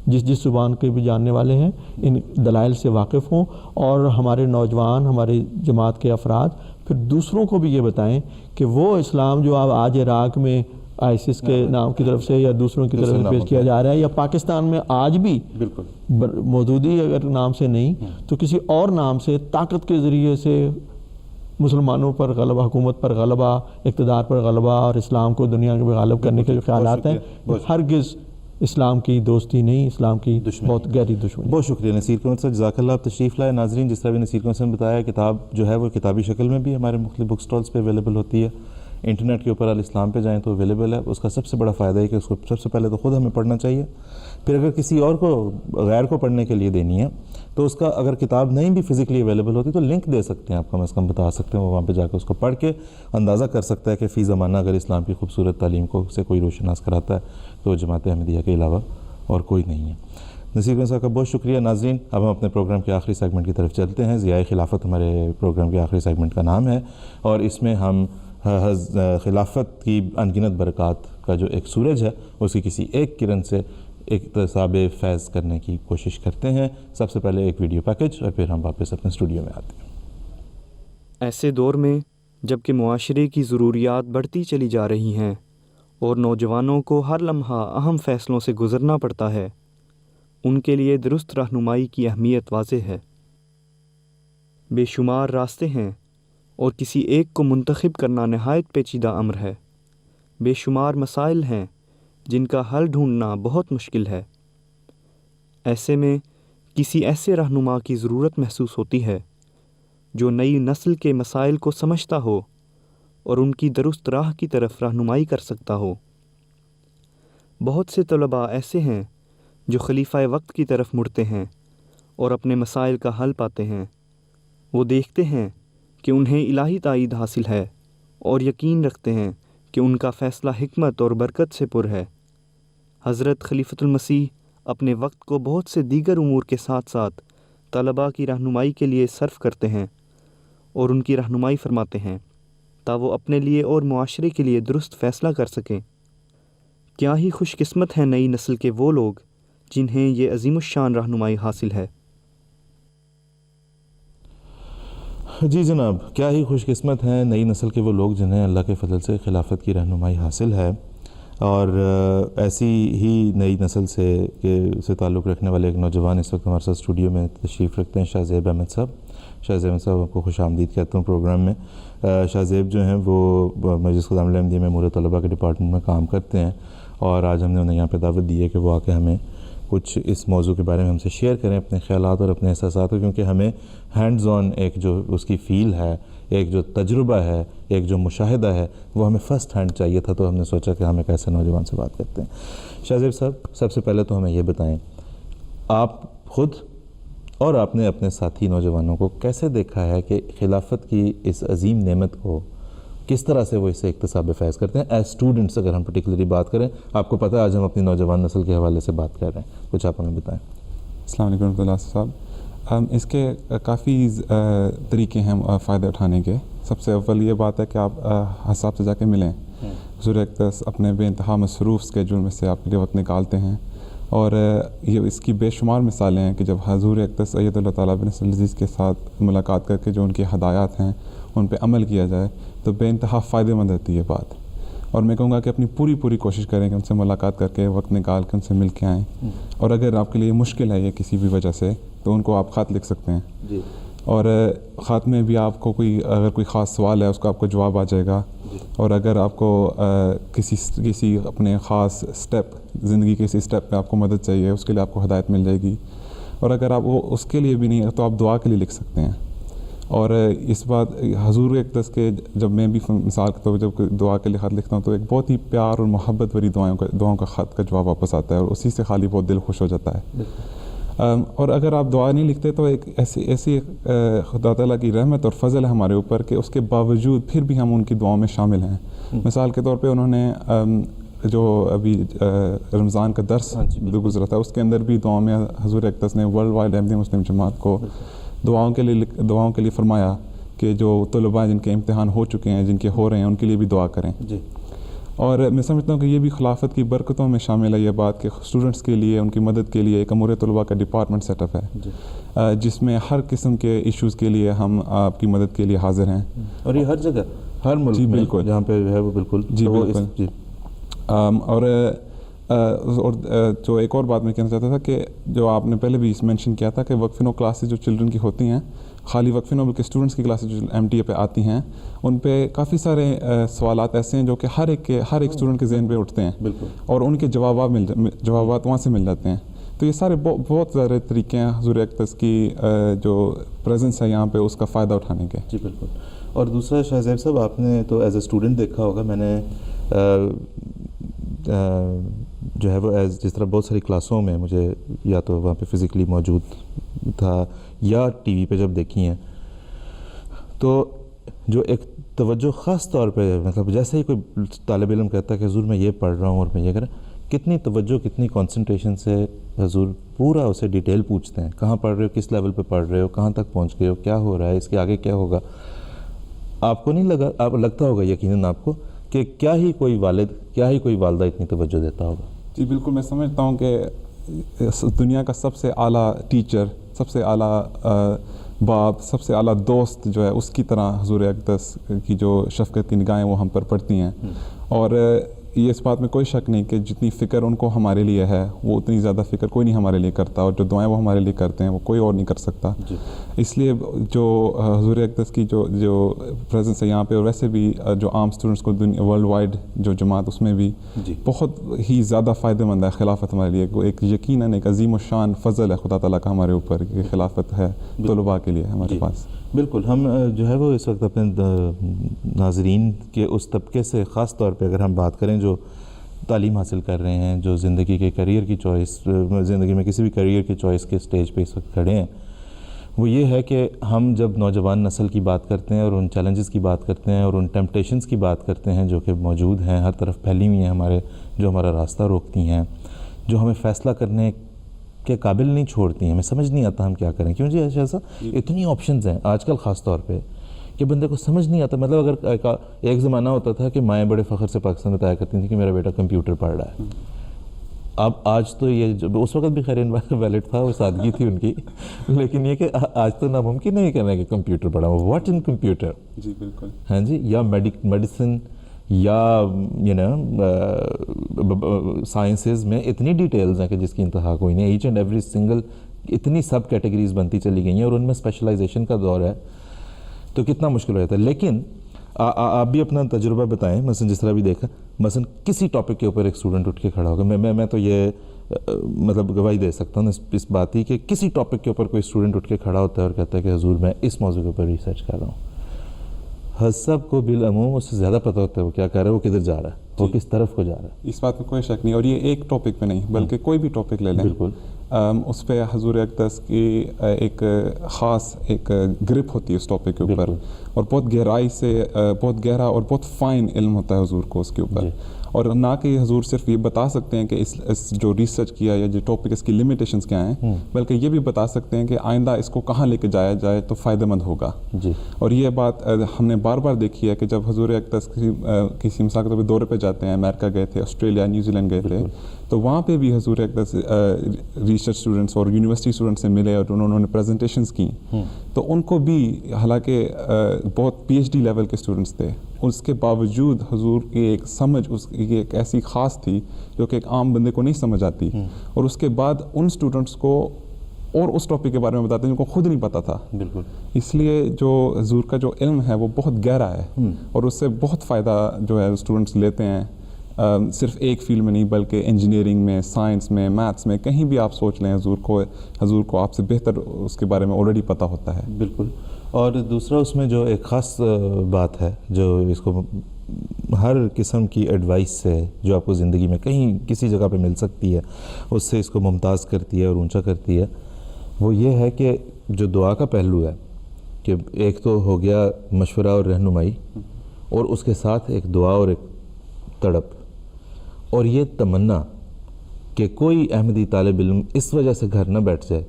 جس زبان کے بھی جاننے والے ہیں ان دلائل سے واقف ہوں، اور ہمارے نوجوان، ہماری جماعت کے افراد پھر دوسروں کو بھی یہ بتائیں کہ وہ اسلام جو آج عراق میں آئیسس کے نام کی طرف سے یا دوسروں کی طرف سے پیش کیا جا رہا ہے، یا پاکستان میں آج بھی مودودی اگر نام سے نہیں تو کسی اور نام سے طاقت کے ذریعے سے مسلمانوں پر غلبہ، حکومت پر غلبہ، اقتدار پر غلبہ اور اسلام کو دنیا میں غالب کرنے کے جو خیالات ہیں، ہرگز اسلام کی دوستی نہیں، اسلام کی بہت گہری دشمنی۔
بہت شکریہ نصیر قمر صاحب، جزاک اللہ، آپ تشریف لائے۔ ناظرین، جس طرح بھی نصیر قمر صاحب نے بتایا، کتاب جو ہے وہ کتابی شکل میں بھی ہمارے مختلف بک سٹالز پہ اویلیبل ہوتی ہے، انٹرنیٹ کے اوپر الاسلام پہ جائیں تو اویلیبل ہے۔ اس کا سب سے بڑا فائدہ ہے کہ اس کو سب سے پہلے تو خود ہمیں پڑھنا چاہیے، پھر اگر کسی اور کو، غیر کو پڑھنے کے لیے دینی ہے تو اس کا اگر کتاب نہیں بھی فزیکلی اویلیبل ہوتی تو لنک دے سکتے ہیں، آپ کم از کم بتا سکتے ہیں، وہ وہاں پہ جا کے اس کو پڑھ کے اندازہ کر سکتا ہے کہ فی زمانہ اگر اسلام کی خوبصورت تعلیم کو سے کوئی روشناس کراتا ہے تو جماعت احمدیہ کے علاوہ اور کوئی نہیں ہے۔ نصیر قمر صاحب کا بہت شکریہ۔ ناظرین، اب ہم اپنے پروگرام کے آخری سیگمنٹ کی طرف چلتے ہیں۔ ضیاء خلافت ہمارے پروگرام کے آخری سیگمنٹ کا نام ہے، اور اس میں ہم خلافت کی انگنت برکات کا جو ایک سورج ہے اس کی کسی ایک کرن سے اقتصاب فیض کرنے کی کوشش کرتے ہیں۔ سب سے پہلے ایک ویڈیو پیکج اور پھر ہم واپس اپنے اسٹوڈیو میں آتے ہیں۔
ایسے دور میں جب کہ معاشرے کی ضروریات بڑھتی چلی جا رہی ہیں اور نوجوانوں کو ہر لمحہ اہم فیصلوں سے گزرنا پڑتا ہے، ان کے لیے درست رہنمائی کی اہمیت واضح ہے۔ بے شمار راستے ہیں اور کسی ایک کو منتخب کرنا نہایت پیچیدہ امر ہے۔ بے شمار مسائل ہیں جن کا حل ڈھونڈنا بہت مشکل ہے۔ ایسے میں کسی ایسے رہنما کی ضرورت محسوس ہوتی ہے جو نئی نسل کے مسائل کو سمجھتا ہو اور ان کی درست راہ کی طرف رہنمائی کر سکتا ہو۔ بہت سے طلباء ایسے ہیں جو خلیفہ وقت کی طرف مڑتے ہیں اور اپنے مسائل کا حل پاتے ہیں۔ وہ دیکھتے ہیں کہ انہیں الہی تائید حاصل ہے اور یقین رکھتے ہیں کہ ان کا فیصلہ حکمت اور برکت سے پر ہے۔ حضرت خلیفۃ المسیح اپنے وقت کو بہت سے دیگر امور کے ساتھ ساتھ طلباء کی رہنمائی کے لیے صرف کرتے ہیں اور ان کی رہنمائی فرماتے ہیں تاکہ وہ اپنے لیے اور معاشرے کے لیے درست فیصلہ کر سکیں۔ کیا ہی خوش قسمت ہیں نئی نسل کے وہ لوگ جنہیں یہ عظیم الشان رہنمائی حاصل ہے۔
جی جناب، کیا ہی خوش قسمت ہیں نئی نسل کے وہ لوگ جنہیں اللہ کے فضل سے خلافت کی رہنمائی حاصل ہے، اور ایسی ہی نئی نسل سے تعلق رکھنے والے ایک نوجوان اس وقت ہمارے ساتھ اسٹوڈیو میں تشریف رکھتے ہیں، شاہ زیب احمد صاحب۔ شاہ زیب احمد صاحب آپ کو خوش آمدید کہتا ہوں پروگرام میں۔ شاہ زیب جو ہیں وہ مجلس خدام الاحمدیہ میں امور طلباء کے ڈپارٹمنٹ میں کام کرتے ہیں، اور آج ہم نے انہیں یہاں پہ دعوت دی ہے کہ وہ آ کے ہمیں کچھ اس موضوع کے بارے میں ہم سے شیئر کریں اپنے خیالات اور اپنے احساسات، کیونکہ ہمیں ہینڈز آن ایک جو اس کی فیل ہے، ایک جو تجربہ ہے، ایک جو مشاہدہ ہے، وہ ہمیں فرسٹ ہینڈ چاہیے تھا، تو ہم نے سوچا کہ ہم ایک ایسے نوجوان سے بات کرتے ہیں۔ شاہ زیب صاحب، سب سے پہلے تو ہمیں یہ بتائیں، آپ خود اور آپ نے اپنے ساتھی نوجوانوں کو کیسے دیکھا ہے کہ خلافت کی اس عظیم نعمت کو کس طرح سے وہ اسے اکتساب فیض کرتے ہیں ایز اسٹوڈنٹس؟ اگر ہم پرٹیکولرلی بات کریں، آپ کو پتہ ہے آج ہم اپنی نوجوان نسل کے حوالے سے بات کر رہے ہیں، کچھ آپ ہمیں بتائیں۔
السلام علیکم ورحمۃ اللہ صاحب۔ اس کے کافی طریقے ہیں فائدہ اٹھانے کے۔ سب سے اول یہ بات ہے کہ آپ حساب سے جا کے ملیں۔ حضور اقدس اپنے بے انتہا مصروف اسکیجول میں سے آپ کے لیے وقت نکالتے ہیں، اور یہ اس کی بے شمار مثالیں ہیں کہ جب حضور اقدس سید اللہ تعالیٰ بن نصر العزیز کے ساتھ ملاقات کر کے جو ان کی ہدایات ہیں ان پہ عمل کیا جائے تو بے انتہا فائدہ مند ہوتی ہے یہ بات۔ اور میں کہوں گا کہ اپنی پوری کوشش کریں کہ ان سے ملاقات کر کے وقت نکال کے ان سے مل کے آئیں، اور اگر آپ کے لیے مشکل ہے یہ کسی بھی وجہ سے تو ان کو آپ خط لکھ سکتے ہیں جی، اور خط میں بھی آپ کو اگر کوئی خاص سوال ہے اس کا آپ کو جواب آ جائے گا، اور اگر آپ کو کسی اپنے خاص اسٹیپ زندگی کے کسی اسٹیپ پہ آپ کو مدد چاہیے اس کے لیے آپ کو ہدایت مل جائے گی، اور اگر آپ وہ اس کے لیے بھی نہیں تو آپ دعا کے لیے لکھ سکتے ہیں۔ اور اس بات حضور اقدس کے جب میں بھی مثال کے طور پر جب دعا کے لیے خط لکھتا ہوں تو ایک بہت ہی پیار اور محبت بھری دعاؤں کا خط کا جواب واپس آتا ہے، اور اسی سے خالی بہت دل خوش ہو جاتا ہے۔ اور اگر آپ دعا نہیں لکھتے تو ایک ایسی خدا تعالیٰ کی رحمت اور فضل ہے ہمارے اوپر کہ اس کے باوجود پھر بھی ہم ان کی دعاؤں میں شامل ہیں۔ مثال کے طور پہ انہوں نے جو ابھی رمضان کا درس گزرا تھا اس کے اندر بھی دعاؤں میں حضور اقدس نے ورلڈ وائڈ احمدیہ مسلم جماعت کو دعاؤں کے لیے فرمایا کہ جو طلباء جن کے امتحان ہو چکے ہیں، جن کے ہو رہے ہیں، ان کے لیے بھی دعا کریں جی۔ اور میں سمجھتا ہوں کہ یہ بھی خلافت کی برکتوں میں شامل ہے یہ بات کہ اسٹوڈنٹس کے لیے ان کی مدد کے لیے ایک امور طلباء کا ڈپارٹمنٹ سیٹ اپ ہے جس میں ہر قسم کے ایشوز کے لیے ہم آپ کی مدد کے لیے حاضر ہیں، اور یہ ہر جگہ ہر ملک میں بالکل جہاں پہ ہے وہ بالکل جی بالکل جی۔ اور جو ایک اور بات میں کہنا چاہتا تھا کہ جو آپ نے پہلے بھی مینشن کیا تھا کہ وقف نو کلاسز جو چلڈرن کی ہوتی ہیں، خالی وقف نو بلکہ اسٹوڈنٹس کی کلاسز جو ایم ٹی اے پہ آتی ہیں ان پہ کافی سارے سوالات ایسے ہیں جو کہ ہر ایک اسٹوڈنٹ کے ذہن پہ اٹھتے ہیں بالکل، اور ان کے جوابات وہاں سے مل جاتے ہیں۔ تو یہ سارے بہت سارے طریقے ہیں حضور اقدس کی جو پریزنس ہے یہاں پہ اس کا فائدہ اٹھانے کے جی بالکل۔
اور دوسرا شاہ زیب صاحب، آپ نے تو ایز اے اسٹوڈنٹ دیکھا ہوگا، میں نے جو ہے وہ جس طرح بہت ساری کلاسوں میں مجھے یا تو وہاں پہ فزیکلی موجود تھا یا ٹی وی پہ جب دیکھی ہیں، تو جو ایک توجہ خاص طور پہ مطلب جیسے ہی کوئی طالب علم کہتا ہے کہ حضور میں یہ پڑھ رہا ہوں اور میں یہ کریں، کتنی توجہ کتنی کنسنٹریشن سے حضور پورا اسے ڈیٹیل پوچھتے ہیں، کہاں پڑھ رہے ہو، کس لیول پہ پڑھ رہے ہو، کہاں تک پہنچ گئے ہو، کیا ہو رہا ہے، اس کے آگے کیا ہوگا۔ آپ کو نہیں لگا، آپ لگتا ہوگا یقیناً آپ کو کہ کیا ہی کوئی والد، کیا ہی کوئی والدہ اتنی توجہ دیتا ہوگا؟
جی بالکل، میں سمجھتا ہوں کہ دنیا کا سب سے اعلیٰ ٹیچر، سب سے اعلیٰ باپ، سب سے اعلیٰ دوست جو ہے اس کی طرح حضور اقدس کی جو شفقت کی نگاہیں وہ ہم پر پڑتی ہیں، اور یہ اس بات میں کوئی شک نہیں کہ جتنی فکر ان کو ہمارے لیے ہے وہ اتنی زیادہ فکر کوئی نہیں ہمارے لیے کرتا، اور جو دعائیں وہ ہمارے لیے کرتے ہیں وہ کوئی اور نہیں کر سکتا جی۔ اس لیے جو حضور اقدس کی جو پریزنس ہے یہاں پہ، اور ویسے بھی جو عام اسٹوڈنٹس کو ورلڈ وائڈ جو جماعت اس میں بھی جی بہت ہی زیادہ فائدہ مند ہے خلافت ہمارے لیے، ایک یقیناً ایک عظیم و شان فضل ہے خدا تعالیٰ کا ہمارے اوپر کہ خلافت ہے طلباء کے لیے ہمارے جی پاس
بالکل۔ ہم جو ہے وہ اس وقت اپنے ناظرین کے اس طبقے سے خاص طور پہ اگر ہم بات کریں جو تعلیم حاصل کر رہے ہیں، جو زندگی کے کیریئر کی چوائس، زندگی میں کسی بھی کیریئر کی چوائس کے سٹیج پہ اس وقت کھڑے ہیں، وہ یہ ہے کہ ہم جب نوجوان نسل کی بات کرتے ہیں اور ان چیلنجز کی بات کرتے ہیں اور ان ٹیمپٹیشنز کی بات کرتے ہیں جو کہ موجود ہیں، ہر طرف پھیلی ہوئی ہیں، جو ہمارا راستہ روکتی ہیں، جو ہمیں فیصلہ کرنے کے قابل نہیں چھوڑتی ہیں، ہمیں سمجھ نہیں آتا ہم کیا کریں، کیوں جی ایسا اتنی آپشنز ہیں آج کل خاص طور پہ کہ بندے کو سمجھ نہیں آتا۔ مطلب اگر ایک زمانہ ہوتا تھا کہ مائیں بڑے فخر سے پاکستان بتایا کرتی تھیں کہ میرا بیٹا کمپیوٹر پڑھ رہا ہے، اب آج تو یہ جب اس وقت بھی خیر ویلڈ تھا اور سادگی تھی ان کی، لیکن یہ کہ آج تو ناممکن نہیں کہنا کہ کمپیوٹر پڑھا ہوں. What in computer?
جی بالکل.
ہاں جی، یا میڈیسن یا سائنسز میں اتنی ڈیٹیلز ہیں کہ جس کی انتہا کوئی نہیں. ایچ اینڈ ایوری سنگل اتنی سب کیٹیگریز بنتی چلی گئی ہیں اور ان میں اسپیشلائزیشن کا دور ہے تو کتنا مشکل ہو جاتا ہے. لیکن آپ بھی اپنا تجربہ بتائیں. مثلا جس طرح بھی دیکھا، مثلا کسی ٹاپک کے اوپر ایک اسٹوڈنٹ اٹھ کے کھڑا ہوگا، میں تو یہ مطلب گواہی دے سکتا ہوں اس بات کی کہ کسی ٹاپک کے اوپر کوئی اسٹوڈنٹ اٹھ کے کھڑا ہوتا ہے اور کہتا ہے کہ حضور میں اس موضوع کے اوپر ریسرچ کر رہا ہوں. سب کو بالعموم اس سے زیادہ پتہ ہوتا ہے وہ کیا کر رہا ہے، وہ کدھر جا رہا ہے، وہ کس طرف کو جا رہا ہے.
اس بات میں کوئی شک نہیں. اور یہ ایک ٹاپک پہ نہیں بلکہ کوئی بھی ٹاپک لے لیں،
بالکل
اس پہ حضور اقدس کی ایک خاص ایک گرپ ہوتی ہے اس ٹاپک کے اوپر، اور بہت گہرائی سے بہت گہرا اور بہت فائن علم ہوتا ہے حضور کو اس کے اوپر. اور نہ کہ حضور صرف یہ بتا سکتے ہیں کہ اس جو ریسرچ کیا یا جو ٹاپک اس کی لمیٹیشنز کیا ہیں، بلکہ یہ بھی بتا سکتے ہیں کہ آئندہ اس کو کہاں لے کے جایا جائے تو فائدہ مند ہوگا. اور یہ بات ہم نے بار بار دیکھی ہے کہ جب حضور اقدس کسی مثال کے طور پہ دورے پہ جاتے ہیں، امریکہ گئے تھے، آسٹریلیا، نیوزی لینڈ گئے تھے، تو وہاں پہ بھی حضور اقدس ریسرچ اسٹوڈنٹس اور یونیورسٹی اسٹوڈنٹس سے ملے اور انہوں نے پریزنٹیشنز کی. تو ان کو بھی حالانکہ بہت پی ایچ ڈی لیول کے اسٹوڈنٹس تھے، اس کے باوجود حضور کی ایک سمجھ اس کی ایک ایسی خاص تھی جو کہ ایک عام بندے کو نہیں سمجھ آتی. اور اس کے بعد ان اسٹوڈنٹس کو اور اس ٹاپک کے بارے میں بتاتے ہیں جن کو خود نہیں پتا تھا. بالکل. اس لیے جو حضور کا جو علم ہے وہ بہت گہرا ہے اور اس سے بہت فائدہ جو ہے اسٹوڈنٹس لیتے ہیں. صرف ایک فیلڈ میں نہیں بلکہ انجینئرنگ میں، سائنس میں، میتھس میں، کہیں بھی آپ سوچ لیں حضور کو آپ سے بہتر اس کے بارے میں آلریڈی پتہ ہوتا ہے.
بالکل. اور دوسرا اس میں جو ایک خاص بات ہے جو اس کو ہر قسم کی ایڈوائس سے جو آپ کو زندگی میں کہیں کسی جگہ پہ مل سکتی ہے اس سے اس کو ممتاز کرتی ہے اور اونچا کرتی ہے، وہ یہ ہے کہ جو دعا کا پہلو ہے کہ ایک تو ہو گیا مشورہ اور رہنمائی، اور اس کے ساتھ ایک دعا اور ایک تڑپ اور یہ تمنا کہ کوئی احمدی طالب علم اس وجہ سے گھر نہ بیٹھ جائے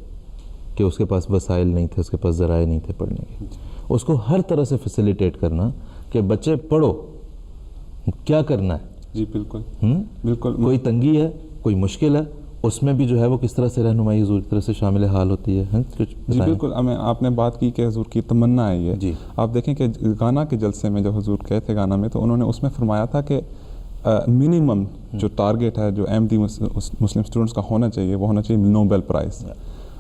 کہ اس کے پاس وسائل نہیں تھے، اس کے پاس ذرائع نہیں تھے پڑھنے کے. اس کو ہر طرح سے فیسیلیٹیٹ کرنا کہ بچے پڑھو، کیا کرنا ہے.
جی بالکل. بالکل.
کوئی تنگی ہے، کوئی مشکل ہے، اس میں بھی جو ہے وہ کس طرح سے رہنمائی حضور کی طرف سے شامل حال ہوتی ہے.
جی بالکل. آپ نے بات کی کہ حضور کی تمنا ہے یہ. جی آپ دیکھیں کہ گانا کے جلسے میں جب حضور گئے تھے گانا میں، تو انہوں نے اس میں فرمایا تھا کہ منیمم جو ٹارگیٹ ہے جو احمدی مسلم اسٹوڈنٹس کا ہونا چاہیے وہ ہونا چاہیے نوبل پرائز.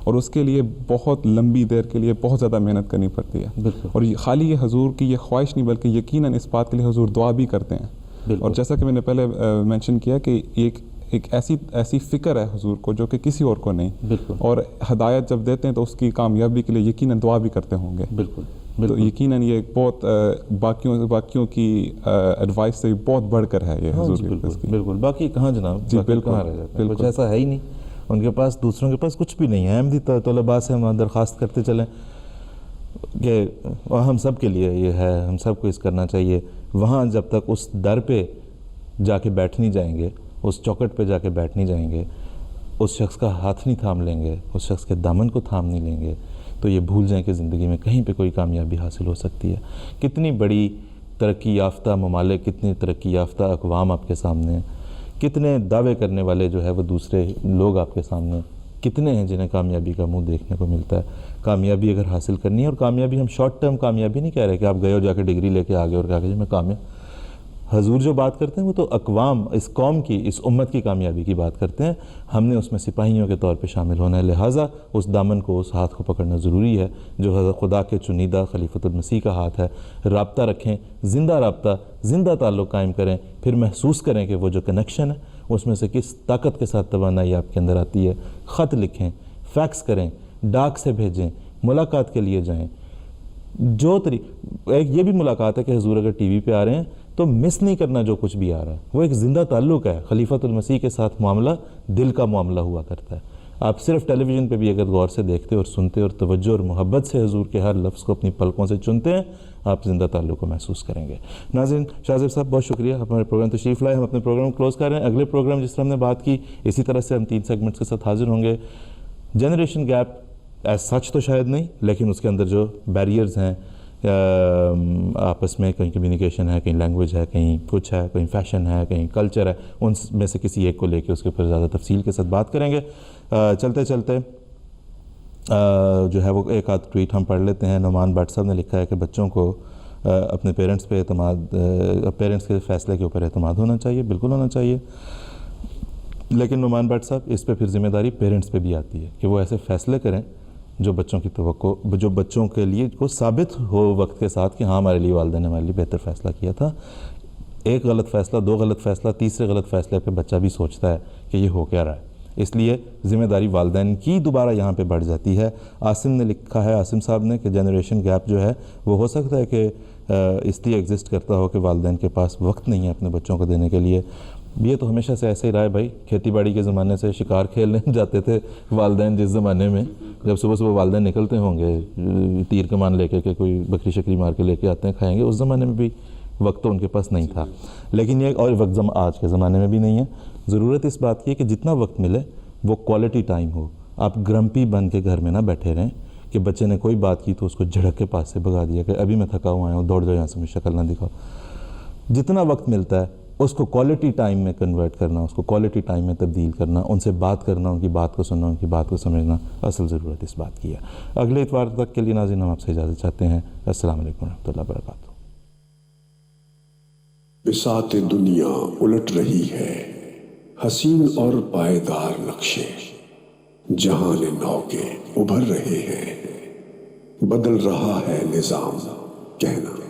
اور اس کے لیے بہت لمبی دیر کے لیے بہت زیادہ محنت کرنی پڑتی ہے. اور خالی یہ حضور کی یہ خواہش نہیں بلکہ یقیناً اس بات کے لیے حضور دعا بھی کرتے ہیں. اور جیسا کہ میں نے پہلے مینشن کیا کہ ایک ایسی فکر ہے حضور کو جو کہ کسی اور کو نہیں. اور ہدایت جب دیتے ہیں تو اس کی کامیابی کے لیے یقیناً دعا بھی کرتے ہوں گے. بالکل. تو یقیناً یہ بہت باقیوں کی ایڈوائس سے بہت بڑھ کر ہے یہ حضور کی.
بالکل. باقی کہاں جناب؟ جی بالکل. کچھ ایسا ہے ہی نہیں ان کے پاس، دوسروں کے پاس کچھ بھی نہیں ہے. احمدی طلباء سے ہم درخواست کرتے چلیں کہ ہم سب کے لیے یہ ہے، ہم سب کو اس کرنا چاہیے. وہاں جب تک اس در پہ جا کے بیٹھ نہیں جائیں گے، اس چوکٹ پہ جا کے بیٹھ نہیں جائیں گے، اس شخص کا ہاتھ نہیں تھام لیں گے، اس شخص کے دامن کو تھام نہیں لیں گے، تو یہ بھول جائیں کہ زندگی میں کہیں پہ کوئی کامیابی حاصل ہو سکتی ہے. کتنی بڑی ترقی یافتہ ممالک، کتنی ترقی یافتہ اقوام آپ کے سامنے ہیں، کتنے دعوے کرنے والے جو ہے وہ دوسرے لوگ آپ کے سامنے، کتنے ہیں جنہیں کامیابی کا منہ دیکھنے کو ملتا ہے. کامیابی اگر حاصل کرنی ہے، اور کامیابی ہم شارٹ ٹرم کامیابی نہیں کہہ رہے کہ آپ گئے اور جا کے ڈگری لے کے آ گئے اور کہا کہ جی میں کامیاب. حضور جو بات کرتے ہیں وہ تو اقوام، اس قوم کی، اس امت کی کامیابی کی بات کرتے ہیں. ہم نے اس میں سپاہیوں کے طور پہ شامل ہونا ہے، لہٰذا اس دامن کو، اس ہاتھ کو پکڑنا ضروری ہے جو حضرت خدا کے چنیدہ خلیفۃ المسیح کا ہاتھ ہے. رابطہ رکھیں، زندہ رابطہ، زندہ تعلق قائم کریں، پھر محسوس کریں کہ وہ جو کنیکشن ہے اس میں سے کس طاقت کے ساتھ توانائی آپ کے اندر آتی ہے. خط لکھیں، فیکس کریں، ڈاک سے بھیجیں، ملاقات کے لیے جائیں. جو ایک یہ بھی ملاقات ہے کہ حضور اگر ٹی وی پہ آ رہے ہیں تو مس نہیں کرنا جو کچھ بھی آ رہا ہے. وہ ایک زندہ تعلق ہے. خلیفۃ المسیح کے ساتھ معاملہ دل کا معاملہ ہوا کرتا ہے. آپ صرف ٹیلی ویژن پہ بھی اگر غور سے دیکھتے اور سنتے اور توجہ اور محبت سے حضور کے ہر لفظ کو اپنی پلکوں سے چنتے ہیں، آپ زندہ تعلق کو محسوس کریں گے. ناظرین، شاہ صاحب بہت شکریہ، آپ ہمارے پروگرام تشریف لائے. ہم اپنے پروگرام کلوز کر رہے ہیں. اگلے پروگرام جس طرح ہم نے بات کی اسی طرح سے ہم 3 سیگمنٹس کے ساتھ حاضر ہوں گے. جنریشن گیپ ایز سچ تو شاید نہیں، لیکن اس کے اندر جو بیریئرز ہیں، آپس میں کہیں کمیونیکیشن ہے، کہیں لینگویج ہے، کہیں کچھ ہے، کہیں فیشن ہے، کہیں کلچر ہے، ان میں سے کسی ایک کو لے کے اس کے اوپر زیادہ تفصیل کے ساتھ بات کریں گے۔ چلتے چلتے جو ہے وہ ایک آدھ ٹویٹ ہم پڑھ لیتے ہیں۔ نعمان بٹ صاحب نے لکھا ہے کہ بچوں کو اپنے پیرنٹس پہ پیرنٹس کے فیصلے کے اوپر اعتماد ہونا چاہیے، بالکل ہونا چاہیے، لیکن نعمان بٹ صاحب اس پہ پھر ذمہ داری پیرنٹس پہ بھی آتی ہے کہ وہ ایسے فیصلے کریں جو بچوں کی توقع، جو بچوں کے لیے کو ثابت ہو وقت کے ساتھ کہ ہاں ہمارے لیے والدین نے ہمارے لیے بہتر فیصلہ کیا تھا۔ ایک غلط فیصلہ، دو غلط فیصلہ، تیسرے غلط فیصلے پہ بچہ بھی سوچتا ہے کہ یہ ہو کیا رہا ہے، اس لیے ذمہ داری والدین کی دوبارہ یہاں پہ بڑھ جاتی ہے۔ عاصم نے لکھا ہے، عاصم صاحب نے، کہ جنریشن گیپ جو ہے وہ ہو سکتا ہے کہ اس لیے ایگزسٹ کرتا ہو کہ والدین کے پاس وقت نہیں ہے اپنے بچوں کو دینے کے لیے۔ یہ تو ہمیشہ سے ایسے ہی رہا ہے بھائی، کھیتی باڑی کے زمانے سے شکار کھیلنے جاتے تھے والدین، جس زمانے میں جب صبح صبح والدین نکلتے ہوں گے تیر کمان لے کے کہ کوئی بکری شکری مار کے لے کے آتے ہیں کھائیں گے، اس زمانے میں بھی وقت تو ان کے پاس نہیں تھا، لیکن یہ اور وقت آج کے زمانے میں بھی نہیں ہے۔ ضرورت اس بات کی ہے کہ جتنا وقت ملے وہ کوالٹی ٹائم ہو۔ آپ گرمپی بن کے گھر میں نہ بیٹھے رہیں کہ بچے نے کوئی بات کی تو اس کو جھڑک کے پاس سے بھگا دیا کہ ابھی میں تھکا ہوا ہوں، دوڑ جاؤ یہاں سے، مجھے شکل نہ دکھاؤ۔ جتنا وقت ملتا ہے اس کو کوالٹی ٹائم میں کنورٹ کرنا، اس کو کوالٹی ٹائم میں تبدیل کرنا، ان سے بات کرنا، ان کی بات کو سننا، ان کی بات کو سمجھنا، اصل ضرورت اس بات کی ہے۔ اگلے اتوار تک کے لیے ناظرین ہم آپ سے اجازت چاہتے ہیں۔ السلام علیکم ورحمۃ اللہ وبرکاتہ۔
بساط دنیا الٹ رہی ہے، حسین اور پائیدار نقشے جہان نو کے ابھر رہے ہیں، بدل رہا ہے نظام، کہنا